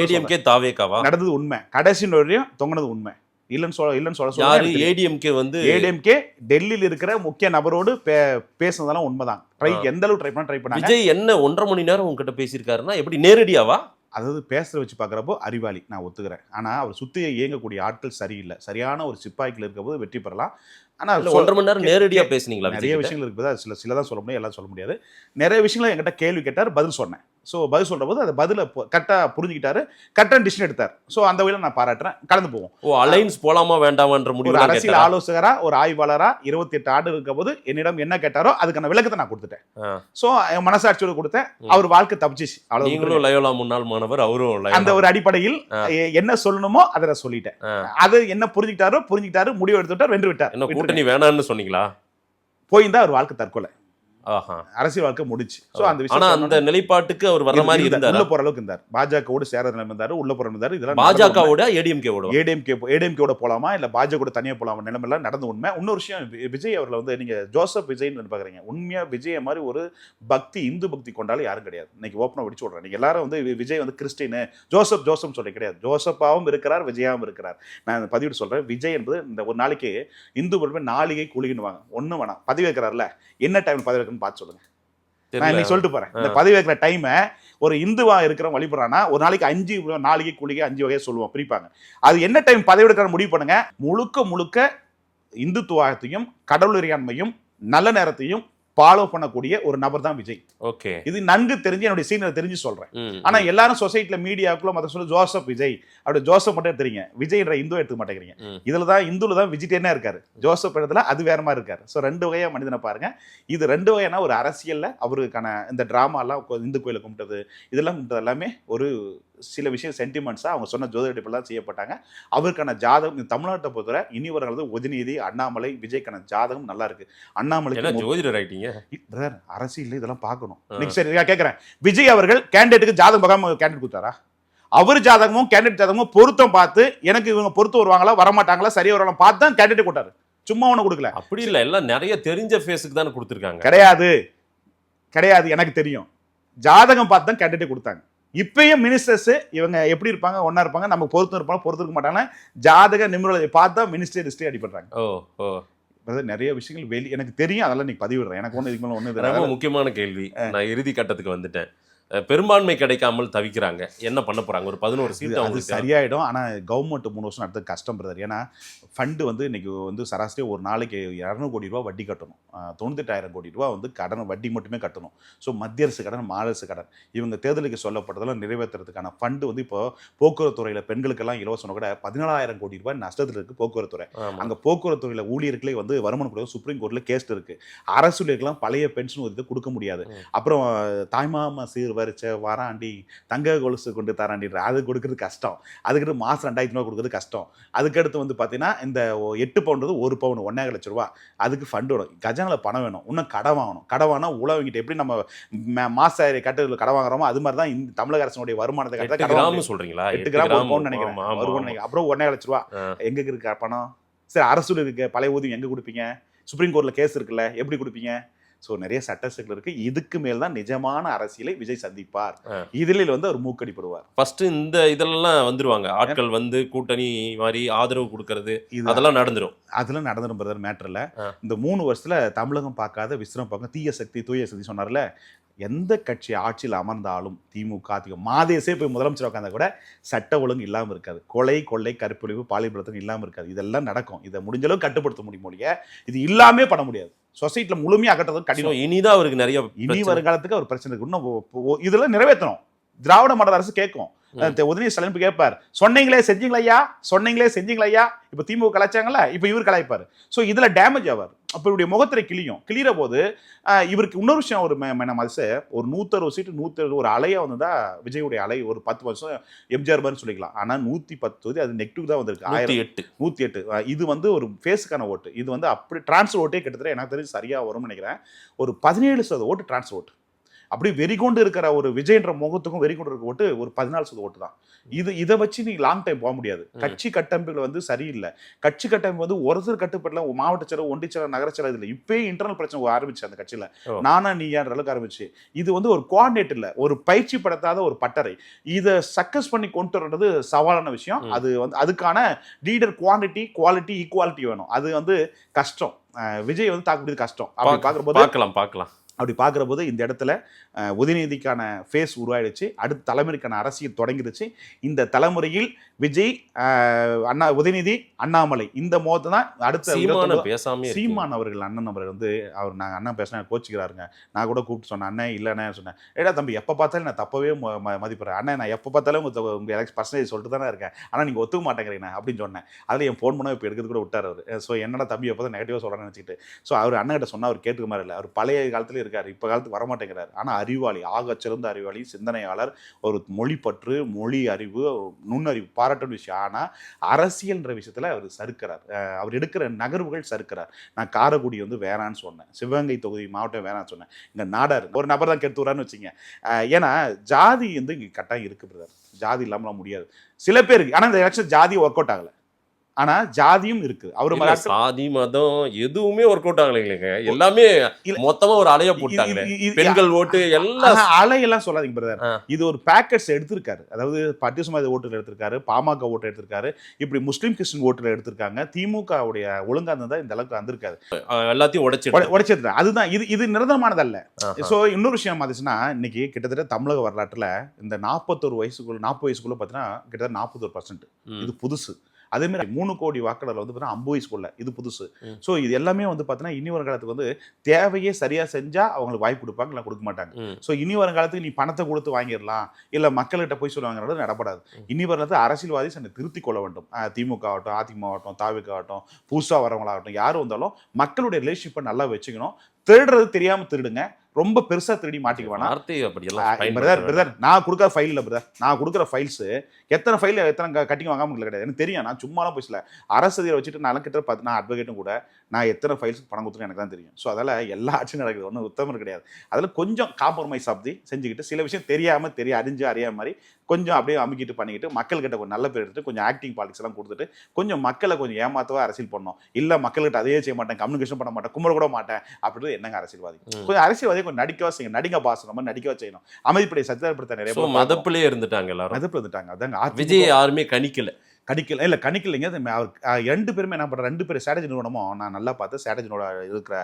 ஏடிஎம்கே தாவேகாவா நடந்தது உண்மை. கடைசி வரையும் தொங்கினது உண்மை. இல்லன்னு சொல்ல ஏடிஎம்கே டெல்லியில் இருக்கிற முக்கிய நபரோடு பேசுனதெல்லாம் உண்மைதான். எந்த அளவுக்கு ட்ரை பண்ணாங்க. விஜய் என்ன 1.5 மணி நேரம் உங்ககிட்ட பேசியிருக்காருன்னா எப்படி நேரடியாவா? அதாவது பேசுற வச்சு பார்க்குறப்போ அறிவாளி, நான் ஒத்துக்கிறேன். ஆனால் அவர் சுற்றி இயங்கக்கூடிய ஆட்கள் சரியில்லை. சரியான ஒரு சிப்பாய்க்கில் இருக்க போது வெற்றி பெறலாம். ஆனால் 1.5 மணி நேரம் நேரடியாக பேசுனீங்களா? நிறைய விஷயங்கள் இருக்குது, சில தான் சொல்ல முடியும், எல்லாம் சொல்ல முடியாது. நிறைய விஷயங்களை என்கிட்ட கேள்வி கேட்டார், பதில் சொன்னேன். ஸோ பதில் சொல்கிற போது அதை பதிலை கரெக்டாக புரிஞ்சுக்கிட்டாரு, கரெக்டாக டிசிஷன் எடுத்தார். ஸோ அந்த வகையில் நான் பாராட்டுறேன். கடந்து போவோம். அலைன்ஸ் போலாமா வேண்டாமான்ற முடிவு. அரசியல் ஆலோசகரா ஒரு ஆய்வாளரா 28 ஆண்டு இருக்க போது என்னிடம் என்ன கேட்டாரோ அதுக்கான விளக்கத்தை நான் கொடுத்துட்டேன். ஸோ மனசாட்சியோடு கொடுத்தேன். அவர் வாழ்க்கை தப்பிச்சிச்சு. நீங்களும் லயோலா முன்னாள் மாணவர், அவரும் அந்த ஒரு அடிப்படையில் என்ன சொல்லணுமோ அதை நான் சொல்லிட்டேன். அது என்ன புரிஞ்சுக்கிட்டாரு, முடிவு எடுத்துட்டார், வென்று விட்டார். என்ன கூட்டணி வேணான்னு சொன்னீங்களா? போயிருந்தா அவர் வாழ்க்கை தற்கொலை, அரசியல் வாழ்க்கை முடிச்சு. சோ அந்த விஷயம், அந்த நிலைப்பாட்டுக்கு அவர் வர்ற மாதிரி இருந்தார், உள்ள போற அளவுக்கு இருந்தார். பாஜகவோட சேர நிலைமை இருந்தாரு, உள்ள போற இருந்தாரு. இதெல்லாம் பாஜகவோட ஏடிஎம்கே போலாமா இல்ல பாஜக கூட தனியா போலாமா நிலைமை எல்லாம் நடந்து உண்மை. இன்னொரு விஷயம், விஜய் அவர்ல வந்து நீங்க ஜோசப் விஜய்னு பாக்குறீங்க. உண்மையா விஜய் மாதிரி ஒரு பக்தி, இந்து பக்தி கொண்டாலும் யாரும் கிடையாது. இன்னைக்கு ஓப்பனா விடிச்சு விடுறேன். நீங்க எல்லாரும் வந்து விஜய் வந்து கிறிஸ்டின், ஜோசப் சொல்ல கிடையாது. ஜோசப்பாவும் இருக்கிறார், விஜயாவும் இருக்கிறார். நான் பதிவிட்டு சொல்றேன், விஜய் என்பது இந்த ஒரு நாளைக்கு இந்து படுமை நாளிகை குளிக்குன்னு ஒண்ணு வேணாம். பதவி வைக்கிறார்ல, என்ன டைம் பதவி வைக்கணும்னு பார்த்து சொல்லுங்க. நான் இன்னைக்கு சொல்லிட்டு போறேன், இந்த பதவி வைக்கிற டைமை ஒரு இந்துவா இருக்கிற வழிபடுறான்னா ஒரு நாளைக்கு 5 நாளிகை குளிகை 5 வகையை சொல்லுவோம், பிரிப்பாங்க. அது என்ன டைம் பதவி எடுக்கிற முடிவு பண்ணுங்க. முழுக்க இந்துத்துவத்தையும் கடவுளறியாண்மையும் நல்ல நேரத்தையும் ஃபாலோ பண்ணக்கூடிய ஒரு நபர் தான் விஜய். ஓகே, இது நன்கு தெரிஞ்சு என்னுடைய சீனியர் தெரிஞ்சு சொல்றேன். ஆனா எல்லாரும் சொசைட்டில மீடியாவுக்குள்ள மத்த சொல்லி ஜோசப் விஜய் அப்படி ஜோசப் மட்டும் தெரியுங்க, விஜய்ன்ற இந்து எடுத்துக்க மாட்டேங்கிறீங்க. இந்துல தான் வெஜிடேரியனா இருக்காரு, ஜோசப் இடத்துல அது வேற மாதிரி இருக்காரு. ஸோ 2 வகையா மனிதனை பாருங்க. இது 2 வகையான ஒரு அரசியல்ல அவருக்கான இந்த டிராமா எல்லாம் இந்து கோயிலை கும்பிட்டது இதெல்லாம் கும்பிட்டது எல்லாமே ஒரு சில விஷயம் சென்டிமெண்ட்ஸா அவங்க சொன்ன ஜோதிடப்பெல்லாம் செய்யப்பட்டாங்க. அவருக்கான ஜாதகம் தமிழ்நாட்டை பொறுத்தவரை இனி வரது உதயநிதி, அண்ணாமலை, விஜய்க்கான ஜாதகம் நல்லா இருக்கு. அண்ணாமலை ஜோதிடர் ஆயிட்டீங்க, அரசியல் இதெல்லாம் பார்க்கணும். நெக்ஸ்ட் கேட்கிறேன், விஜய் அவர்கள் கேண்டிடேட்டுக்கு ஜாதகம் பார்க்காம கேண்டிடேட் கொடுத்தாரா? அவர் ஜாதகமும் கேண்டிடேட் ஜாதகமும் பொருத்தம் பார்த்து எனக்கு இவங்க பொருத்தம் வருவாங்களா வரமாட்டாங்களா சரியா வரலாம் பார்த்து தான் கேண்டிடேட் கொடுத்தாரு, சும்மா ஒண்ணு கொடுக்கல. அப்படி இல்ல, எல்லாம் நிறைய தெரிஞ்ச ஃபேஸுக்கு தானே கொடுத்துருக்காங்க. கிடையாது எனக்கு தெரியும், ஜாதகம் பார்த்து தான் கேண்டிடேட் கொடுத்தாங்க. இப்பயும் மினிஸ்டர்ஸ் இவங்க எப்படி இருப்பாங்க, ஒன்னா இருப்பாங்க, நம்ம பொறுத்து இருப்பாங்க, பொறுத்து இருக்க மாட்டாங்க, ஜாதக நிமிடம் பார்த்தா மினிஸ்டர் லிஸ்டே அடி பண்றாங்க. நிறைய விஷயங்கள் எனக்கு தெரியும், அதெல்லாம் நீங்க பதிவிடுறேன். எனக்கு ஒண்ணு இதுக்கு மேல ஒண்ணு ரொம்ப முக்கியமான கேள்வி. நான் இறுதி கட்டத்துக்கு வந்துட்டேன். பெரும்பான்மை கிடைக்காமல் தவிக்கிறாங்க, என்ன பண்ண போறாங்க? ஒரு 11 சீட் அது சரியாயிடும். ஆனா கவர்மெண்ட் 3 வருஷம் அடுத்தது கஷ்டம் பிரதர். ஏன்னா ஃபண்டு இன்னைக்கு சராசரி ஒரு நாளைக்கு 200 கோடி ரூபா வட்டி கட்டணும், 98,000 கோடி ரூபா கடன் வட்டி மட்டுமே கட்டணும். ஸோ மத்திய அரசு கடன், மாநில அரசு கடன், இவங்க தேர்தலுக்கு சொல்லப்பட்டதெல்லாம் நிறைவேற்றுறதுக்கான ஃபண்டு இப்போ போக்குவரத்து துறையில பெண்களுக்கெல்லாம் இலவசம் கூட 14,000 கோடி ரூபாய் நஷ்டத்தில் இருக்கு போக்குவரத்து துறை. அங்க போக்குவரத்து துறையில ஊழியர்களே வருமானம் கூட சுப்ரீம் கோர்ட்ல கேஸ் இருக்கு. அரசு ஊழியர்கள்லாம் பழைய பென்ஷன் உதவி கொடுக்க முடியாது. அப்புறம் தாய்மாமா சீர் வரிச்ச வாராண்டி தங்க கொலுசு கொண்டு தராண்டின்ற அது கொடுக்கறது கஷ்டம். அதுக்கு மாசம் 2,000 ரூபாய் கொடுக்கறது கஷ்டம். அதுக்கடுத்து பார்த்தீங்கன்னா இந்த 8 பவுன்றது 1 பவுன் 1.5 லட்சம் ரூபா, அதுக்கு ஃபண்ட் வேணும், கஜானால பணம் வேணும், இன்னும் கடன் வாங்கணும். கடன் வாங்கினா உழவங்கிட்ட எப்படி நம்ம மாச கட்டுறதுல கடன் வாங்குறோமோ அது மாதிரி தான் இந்த தமிழக அரசுடைய வருமானத்தை கட்ட சொல்றீங்களா? 8 கிராம் 1 பவுன் நினைக்கிறேன், அப்புறம் 1.5 லட்சம் ரூபா எங்க இருக்கு பணம்? சரி, அரசு இருக்க பழைய ஊதியம் எங்க கொடுப்பீங்க? சுப்ரீம் கோர்ட்ல கேஸ் இருக்குல்ல, எப்படி கொடுப்பீங்க? ஸோ நிறைய சட்ட சிக்கல் இருக்கு. இதுக்கு மேல் தான் நிஜமான அரசியலை விஜய் சந்திப்பார். இதில் அவர் மூக்கடிப்படுவார். ஃபர்ஸ்ட் இந்த இதெல்லாம் வந்துருவாங்க ஆட்கள் கூட்டணி மாதிரி ஆதரவு கொடுக்கறது, அதெல்லாம் நடந்துரும் பிரதர். மேட்டர்ல இந்த 3 வருஷத்துல தமிழகம் பார்க்காத விஸ்ரம் பார்க்க தீய சக்தி சொன்னார்ல, எந்த கட்சி ஆட்சியில் அமர்ந்தாலும் திமுக மாதேசே போய் முதலமைச்சர் உட்காந்தா கூட சட்ட ஒழுங்கு இல்லாமல் இருக்காது, கொலை கொள்ளை கற்பழிப்பு பாலியல் இல்லாமல் இருக்காது. இதெல்லாம் நடக்கும். இதை முடிஞ்ச அளவுக்கு கட்டுப்படுத்த முடியும் இல்லையா? இது இல்லாமே பண்ண முடியாது. சொசைட்டில முழுமையாக அகற்றுறது கடினம். இனிதான் அவருக்கு நிறைய வருங்காலத்துக்கு அவர் பிரச்சனை இருக்கு. இன்னும் இதெல்லாம் நிறைவேற்றணும். திராவிட மாடல் அரசு கேட்கும். உதயநிதி ஸ்டாலின் கேட்பார், சொன்னீங்களே செஞ்சீங்களா ஐயா. இப்ப திமுக கலாச்சாங்களா, இப்ப இவர் கலாய்ப்பாரு. ஸோ இதுல டேமேஜ் ஆவார். அப்ப இவருடைய முகத்திரை கிளியிற போது இவருக்கு இன்னொரு விஷயம் ஒரு 160 சீட்டு 170 ஒரு அலையா வந்ததா விஜயுடைய அலை. ஒரு 10 வருஷம் எம்ஜிஆர் மாதிரி சொல்லிக்கலாம். ஆனா 110 அது நெகட்டிவ் தான் வந்திருக்கு. 108 இது ஒரு ஃபேஸுக்கான ஓட்டு. இது அப்படி டிரான்ஸ்ஃபர் ஓட்டே கிட்டத்தட்ட எனக்கு தெரிஞ்சு சரியா வரும்னு நினைக்கிறேன். ஒரு 17% ஓட்டு டிரான்ஸ்ஃபர் ஓட்டு. அப்படி வெறிகொண்டு இருக்கிற ஒரு விஜய்ன்ற முகத்துக்கும் வெறிகொண்டு இருக்க ஓட்டு ஒரு 14% ஓட்டு தான். இதை வச்சு நீ லாங் டைம் போக முடியாது. கட்சி கட்டமைப்புகள் சரியில்லை. கட்சி கட்டமைப்பு ஒருத்தர் கட்டுப்படல. மாவட்ட செயலர், ஒன்றிய செயலர், நகர செயலர், இதுல இப்பயே இன்டர்னல் பிரச்சனை ஆரம்பிச்சு அந்த கட்சியில நானா நீயான்ற அளவுக்கு ஆரம்பிச்சு. இது ஒரு கோஆர்டினேட் இல்ல, ஒரு பயிற்சி படுத்தாத ஒரு பட்டறை. இதை சக்சஸ் பண்ணி கொண்டு வர்றது சவாலான விஷயம். அது அதுக்கான லீடர் குவாலிட்டி ஈக்குவாலிட்டி வேணும். அது கஷ்டம். விஜய் தாக்கக்கூடியது கஷ்டம். அப்படி பார்க்கும்போது பார்க்கலாம். அப்படி பார்க்குற போது இந்த இடத்துல உதயநிதிக்கான ஃபேஸ் உருவாயிடுச்சு. அடுத்த தலைமுறைக்கான அரசியல் தொடங்கிடுச்சு. இந்த தலைமுறையில் விஜய், உதயநிதி, அண்ணாமலை இந்த மோதல் தான் அடுத்த. சீமான் அவர்கள் அண்ணன் அவர்கள் அவர் நாங்கள் அண்ணன் பேசினா கோச்சிக்கிறாருங்க. நான் கூட கூப்பிட்டு சொன்னேன், அண்ணன் இல்லைண்ணே சொன்னேன். ஏடா தம்பி, எப்போ பார்த்தாலும் நான் தப்பவே மதிப்பிடுறேன் அண்ணன், நான் எப்போ பார்த்தாலும் உங்கள் எலக்ஷன் பர்சன்டேஜ் சொல்லிட்டு தானே இருக்கேன், ஆனால் நீங்கள் ஒத்துக்க மாட்டேங்கிறீங்க அப்படின்னு சொன்னேன். அதில் என் ஃபோன் பண்ண இப்போ எடுக்கிறது கூட விட்டார் அவர். ஸோ என்னடா தம்பி எப்போ தான் நெகட்டிவாக சொல்கிறேன்னு நினச்சிட்டு. ஸோ அவர் அண்ணன்கிட்ட சொன்னால் அவர் கேட்டுக்க மாதிரி இல்லை. அவர் பழைய காலத்தில் இருக்கார், இப்போ காலத்துக்கு வரமாட்டேங்கிறார். ஆனால் அறிவாளி, ஆகச்சிறந்த அறிவாளி, சிந்தனையாளர், ஒரு மொழிப்பற்று, மொழி அறிவு, நுண்ணறிவு பாராட்டும் விஷயம். ஆனால் அரசியல்ன்ற விஷயத்தில் அவர் சறுக்கிறார். அவர் எடுக்கிற நகர்வுகள் சறுக்கிறார். நான் காரைக்குடி வேணான்னு சொன்னேன், சிவகங்கை தொகுதி மாவட்டம் வேணான்னு சொன்னேன். இங்கே நாடார் ஒரு நபர் தான் கெடுத்து வரான்னு வச்சுங்க. ஏன்னா ஜாதி இங்கே கட்டாயம் இருக்கு பிரதர். ஜாதி இல்லாமலாம் முடியாது சில பேருக்கு. ஆனால் இந்த எலெக்ஷன் ஜாதி ஒர்க் அவுட் ஆகலை. ஆனா ஜாதியும் இருக்கு. அவரு சாதி மதம் எதுவுமே ஒர்க் அவுட் ஆகலைங்க. எல்லாமே மொத்தமா ஒரு அலைய போட்டாங்க. பெண்கள் ஓட்டு எல்லாம் அலையெல்லாம் சொல்லாதீங்க பிரதர். இது ஒரு பேக்கெட்ஸ் எடுத்திருக்காரு. அதாவது பட்டிய சமாஜ ஓட்டுல எடுத்திருக்காரு, பாமக ஓட்டு எடுத்திருக்காரு, இப்படி முஸ்லீம் கிறிஸ்டின் ஓட்டுல எடுத்திருக்காங்க. திமுக உடைய ஒழுங்கா இருந்தா இந்த அளவுக்கு வந்திருக்காது. எல்லாத்தையும் உடைச்சிருக்காரு. அதுதான் இது நிரந்தரமானது அல்ல. சோ இன்னொரு விஷயம் ஆச்சுன்னா, இன்னைக்கு கிட்டத்தட்ட தமிழக வரலாற்றுல இந்த 41 வயசுக்குள்ள 40 வயசுக்குள்ள பாத்தீங்கன்னா கிட்டத்தட்ட 41%. இது புதுசு. அதே மாதிரி 3 கோடி வாக்காளர் வந்து பார்த்தீங்கன்னா 50 வயசுக்குள்ள, இது புதுசு. ஸோ இது எல்லாமே வந்து பார்த்தீங்கன்னா இனி வரும் காலத்துக்கு வந்து தேவையே சரியா செஞ்சா அவங்களுக்கு வாய்ப்பு கொடுப்பாங்க, இல்லை கொடுக்க மாட்டாங்க. ஸோ இனி வரும் காலத்துக்கு நீ பணத்தை கொடுத்து வாங்கிடலாம், இல்லை மக்கள்கிட்ட போய் சொல்லுவாங்கிறது நடப்படாது. இனி வரது அரசியல்வாதி தன்னை திருத்திக் கொள்ள வேண்டும். திமுக ஆகட்டும், அதிமுக ஆகட்டும், தாவிக ஆகட்டும், புதுசாக வரவங்களாகட்டும், யாரும் வந்தாலும் மக்களுடைய ரிலேஷன்ஷிப்பை நல்லா வச்சுக்கணும். திருடுறது தெரியாம திருடுங்க, ரொம்ப பெருசா திருடி மாட்டிக்க வேணாம். பிரதர், நான் கொடுக்குற ஃபைல் இல்லை பிரதர், நான் கொடுக்குற ஃபைல்ஸ் எத்தனை ஃபைல் எத்தனை கட்டிங் வாங்காம கிடையாது, எனக்கு தெரியும். நான் சும்மாலாம் போயில அரசியலை வச்சுட்டு நான் கிட்ட பார்த்து நான் அட்வொகேட்டும் கூட நான் எத்தனை ஃபைல்ஸுக்கு பணம் கொடுத்துருக்கேன் எனக்கு தான் தெரியும். ஸோ அதெல்லாம் எல்லா ஆட்சியும் நடக்குது, ஒன்றும் உத்தமம் கிடையாது. அதில் கொஞ்சம் காம்ப்ரமைஸ் அப்படி செஞ்சுக்கிட்டு சில விஷயம் தெரியாமல் அறியாம மாதிரி கொஞ்சம் அப்படியே அமுக்கிட்டு பண்ணிக்கிட்டு மக்கள்கிட்ட கொஞ்சம் நல்ல பேர் எடுத்துட்டு கொஞ்சம் ஆக்டிங் பாலிடிக்ஸ் எல்லாம் கொடுத்துட்டு கொஞ்சம் மக்களை கொஞ்சம் ஏமாத்தவா அரசியல் பண்ணணும். இல்லை மக்கள்கிட்ட அதையே செய்ய மாட்டேன், கம்யூனிகேஷன் பண்ண மாட்டேன், கும்பிட கூட மாட்டேன் அப்படின்றது என்னங்க அரசியல்வாதி? கொஞ்சம் அரசியல்வாதி கொஞ்சம் நடிக்கவா செய்யணும், நடிங்க பாஸ் நம்ம நடிக்கவா செய்யணும். அமைதிப்படை சத்தியப்படுத்த நிறைய மதப்பிலே இருந்துட்டாங்க, எல்லாரும் மதப்பில் இருந்துட்டாங்க. அதாங்க விஜய் யாருமே கணிக்கலைங்க. அவர் 2 பேருமே என்ன பண்ணுற 2 பேர் ஸ்ட்ராட்டஜி நிறுவனமும் நான் நல்லா பார்த்து ஸ்ட்ராட்டஜினோட இருக்கிற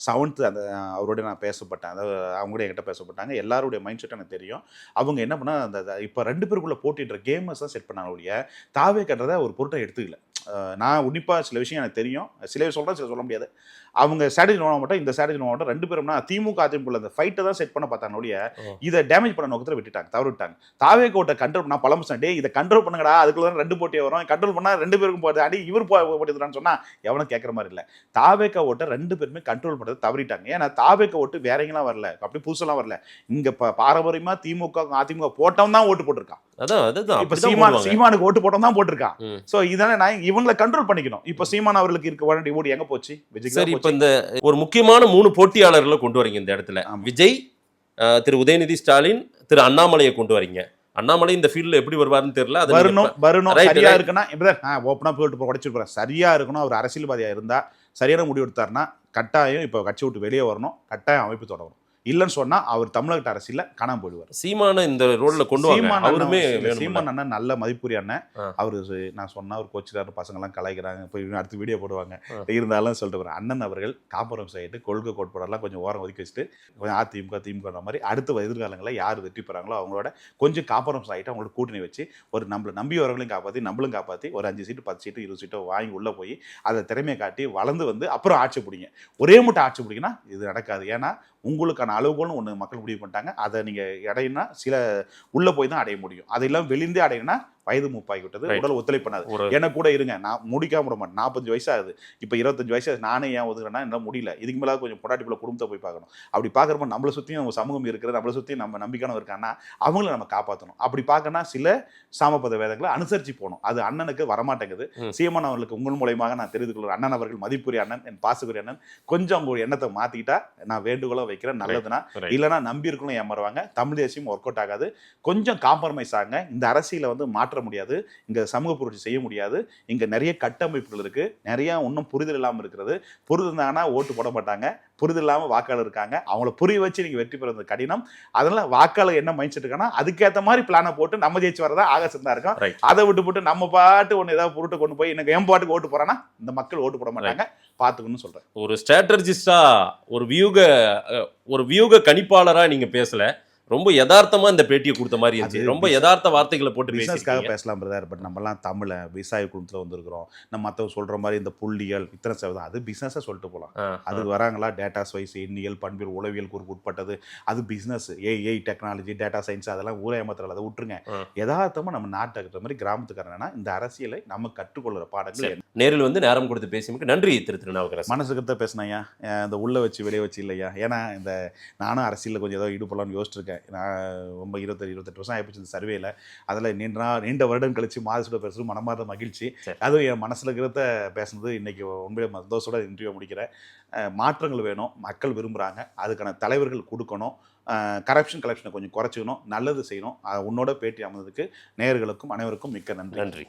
7th அந்த அவரோட நான் பேசப்பட்டேன், அதாவது அவங்க கூட என்கிட்ட பேசப்பட்டாங்க. எல்லாருடைய மைண்ட் செட் எனக்கு தெரியும். அவங்க என்ன பண்ணால் அந்த இப்போ 2 பேருக்குள்ள போட்டின்ற கேமர்ஸ் தான் செட் பண்ணாங்க ஒழிய தாவே கன்றதை ஒரு பொருட்டை எடுத்துக்கல. நான் உன்னிப்பாக சில விஷயம் எனக்கு தெரியும், சில சொல்கிறேன், சில சொல்ல முடியாது. அவங்க ஸ்ட்ராட்டஜி நோட மாட்டோம், இந்த ஸ்ட்ராட்டஜி நோட மாட்டோம். 2 பேரும்னா திமுக அதிமுக அந்த ஃபைட்டை தான் செட் பண்ண பார்த்தாங்க ஒழிய இதை டேமேஜ் பண்ண நோக்கத்தில் விட்டுட்டாங்க, தவறு விட்டாங்க. தாவே கோட்டை கண்ட்ரோல் நான் பழம்பு டே இதை கண்ட்ரோல் பண்ணுங்கடா, அதுக்குள்ள 2 போட்டியை வரும், கண்ட்ரோல் பண்ணால் 2 பேருக்கும் போகிறது அடி இவர் போட்டுறான்னு சொன்னால் எவனும் கேட்குற மாதிரி இல்லை. தாவேக்க ஓட்டை 2 பேருமே கண்ட்ரோல் பண்ணுறது தவறிட்டாங்க. ஏன்னா தாவேக்க ஓட்டு வேற எங்கெல்லாம் வரல, அப்படி புதுசெல்லாம் வரல. இங்கே பாரம்பரியமாக திமுக அதிமுக போட்டவன் தான் ஓட்டு போட்டிருக்கான். இப்ப சீமானுக்கு ஓட்டு போட்டோம் தான் போட்டிருக்கான். சோ இதானே நான் இவங்களை கண்ட்ரோல் பண்ணிக்கணும். இப்ப சீமான் அவர்களுக்கு இருக்க வேண்டிய ஓட்டு எங்க போச்சு? சரி, இப்ப இந்த ஒரு முக்கியமான 3 போட்டியாளர்களை கொண்டு வரீங்க இந்த இடத்துல. விஜய், திரு உதயநிதி ஸ்டாலின், திரு அண்ணாமலையை கொண்டு வரீங்க. அண்ணாமலை இந்த ஃபீல்ட்ல எப்படி வருவாருன்னு தெரியல. வரணும் சரியா இருக்குன்னா ஓப்பனா போட்டு உடைச்சிருப்பாரு. சரியா இருக்கணும், அவர் அரசியல்வாதியா இருந்தா சரியான முடிவு எடுத்தாருன்னா கட்டாயம் இப்ப கட்சி விட்டு வெளியே வரணும், கட்டாயம் அமைப்பு தொடரும். இல்லைன்னு சொன்னா அவர் தமிழக அரசியல காணாம போயிடுவார். சீமான இந்த ரோட்ல கொண்டு வாங்க. அவருமே சீமான் அண்ணன் நல்ல மதிப்புரிய அண்ணன். அவரு நான் சொன்னா ஒரு கோச்சிக்காரர் பசங்க எல்லாம் கலாய்க்கிறாங்க, போய் அடுத்து வீடியோ போடுவாங்க. இருந்தாலும் சொல்லிட்டு வர அண்ணன் அவர்கள் காம்பரம்ஸ் ஆகிட்டு கொள்கை கோட்பாடெல்லாம் கொஞ்சம் ஓரம் ஒதுக்கி வச்சுட்டு கொஞ்சம் அதிமுக திமுக மாதிரி அடுத்த எதிர்காலங்களில் யார் வெற்றி பெறாங்களோ அவங்களோட கொஞ்சம் காம்பரம்ஸ் ஆகிட்டு அவங்களோட கூட்டணி வச்சு ஒரு நம்மளை நம்பியவர்களையும் காப்பாற்றி நம்மளும் காப்பாற்றி ஒரு 5 சீட்டு 10 சீட்டு 20 சீட்டோ வாங்கி உள்ள போய் அதை திறமையை காட்டி வளர்ந்து வந்து அப்புறம் ஆட்சி பிடிங்க. ஒரே மட்டும் ஆட்சி பிடிங்கன்னா இது நடக்காது. ஏன்னா உங்களுக்கான அளவுகோல்னு ஒன்று மக்கள் முடிவு பண்ணிட்டாங்க. அதை நீங்கள் அடையினா சில உள்ளே போய் தான் அடைய முடியும். அது இல்லாமல் வெளிந்தே அடையினா வயது மூப்பாகிவிட்டது, உடல் ஒத்துழைப்பு பண்ணாது. எனக்கு கூட இருங்க, நான் முடிக்காம விட மாட்டேன். 45 வயசு ஆகுது, இப்போ 25 வயசு நானே ஏன் ஒதுக்குறேன்னா என்னால் முடியல. இதுக்கு மேலே கொஞ்சம் பொண்டாட்டிக்குள்ள குடும்பத்தை போய் பார்க்கணும். அப்படி பார்க்குறப்ப நம்மளை சுற்றியும் நம்ம சமூகம் இருக்கிறது, நம்மளை சுற்றி நம்ம நம்பிக்கையான இருக்கான்னா அவங்கள நம்ம காப்பாற்றணும். அப்படி பார்க்கணும்னா சில சாமபத வேதங்களை அனுசரித்து போகணும். அது அண்ணனுக்கு வரமாட்டேங்குது. சீமான் அவர்களுக்கு உங்கள் மூலமாக நான் தெரிந்து கொள்கிறேன். அண்ணன் அவர்கள் மதிப்புரிய அண்ணன், என் பாசக்குரிய அண்ணன், கொஞ்சம் அவங்க எண்ணத்தை மாற்றிக்கிட்டா நான் வேண்டுகோளாக வைக்கிறேன். நல்லதுன்னா இல்லைன்னா நம்பி இருக்கணும் ஏமாறுவாங்க. தமிழ் தேசியம் ஒர்க் அவுட் ஆகாது. கொஞ்சம் காம்ப்ரமைஸ் ஆகுங்க. இந்த அரசியலை வந்து மாற்ற முடியாது, இங்க சமூக புரட்சி செய்ய முடியாது. இங்க நிறைய கட்டமைப்புகள் இருக்கு, நிறைய இன்னும் புரிதல் இல்லாமல் இருக்கிறது. புரிதல் இருந்தாங்கன்னா ஓட்டு போட மாட்டாங்க, புரிதல் இல்லாமல் வாக்காளர் இருக்காங்க. அவங்கள புரிய வச்சு நீங்க வெற்றி பெறுவது கடினம். அதனால வாக்காளர் என்ன மைண்ட் செட் இருக்கான்னா அதுக்கேற்ற மாதிரி பிளானை போட்டு நம்ம ஜெயிச்சு வரதா ஆகாசம் தான் இருக்கும். அதை விட்டு போட்டு நம்ம பாட்டு ஒன்று ஏதாவது பொருட்டு கொண்டு போய் எனக்கு என் பாட்டுக்கு ஓட்டு போறான்னா இந்த மக்கள் ஓட்டு போட மாட்டாங்க, பார்த்துக்கணும்னு சொல்றேன். ஒரு ஸ்ட்ராட்டஜிஸ்டா, ஒரு வியூக கணிப்பாளரா நீங்க பேசல, ரொம்ப யதார்த்தமா இந்த பேட்டியை கொடுத்த மாதிரி இருந்துச்சு. ரொம்ப யதார்த்த வார்த்தைகளை போட்டு பிசினஸ்க்காக பேசலாம் பிரதர். பட் நம்மலாம் தமிழ விவசாய குடும்பத்தில் வந்திருக்கிறோம். நம்ம மற்றவங்க சொல்ற மாதிரி இந்த புள்ளியல் இத்தனை சேவை அது பிசினஸை சொல்லிட்டு போகலாம். அதுக்கு வராங்களா டேட்டாஸ் வைஸ் எண்ணியல் பண்பியல் உளவியல் குறுக்கு உட்பட்டது அது business. AI technology data science அதெல்லாம் ஊரே ஏமாத்துறல, அதை விட்டுருங்க. யதார்த்தமா நம்ம நாட்டை இருக்கிற மாதிரி கிராமத்துக்காரனா இந்த அரசியலை நம்ம கற்றுக்கொள்கிற பாடங்கள். நேரில் வந்து நேரம் கொடுத்து பேசியதுக்கு நன்றி திரு திருநாவுக்கரசு. மனசுக்கு தான் பேசினையா, இந்த உள்ள வச்சு வெளியே வச்சு இல்லையா. ஏன்னா இந்த நானும் அரசியலில் கொஞ்சம் ஏதோ ஈடுபடலாம்னு யோசிச்சிருக்கேன். நான் ரொம்ப 27-28 வருஷம் ஆயிடுச்சு இந்த சர்வேல. அதில் நீண்ட வருடம் கழிச்சு மாதத்தோட பேசுறது மனமார்ந்த மகிழ்ச்சி. அதுவும் என் மனசில் இருக்கிறத பேசுனது இன்னைக்கு உண்மையிலே சந்தோஷத்தோட இன்டர்வியூ முடிக்கிறேன். மாற்றங்கள் வேணும், மக்கள் விரும்புகிறாங்க, அதுக்கான தலைவர்கள் கொடுக்கணும். கரப்ஷனை கொஞ்சம் குறைச்சிக்கணும், நல்லது செய்யணும். உன்னோட பேட்டி அமைந்ததுக்கு நேயர்களுக்கும் அனைவருக்கும் மிக்க நன்றி.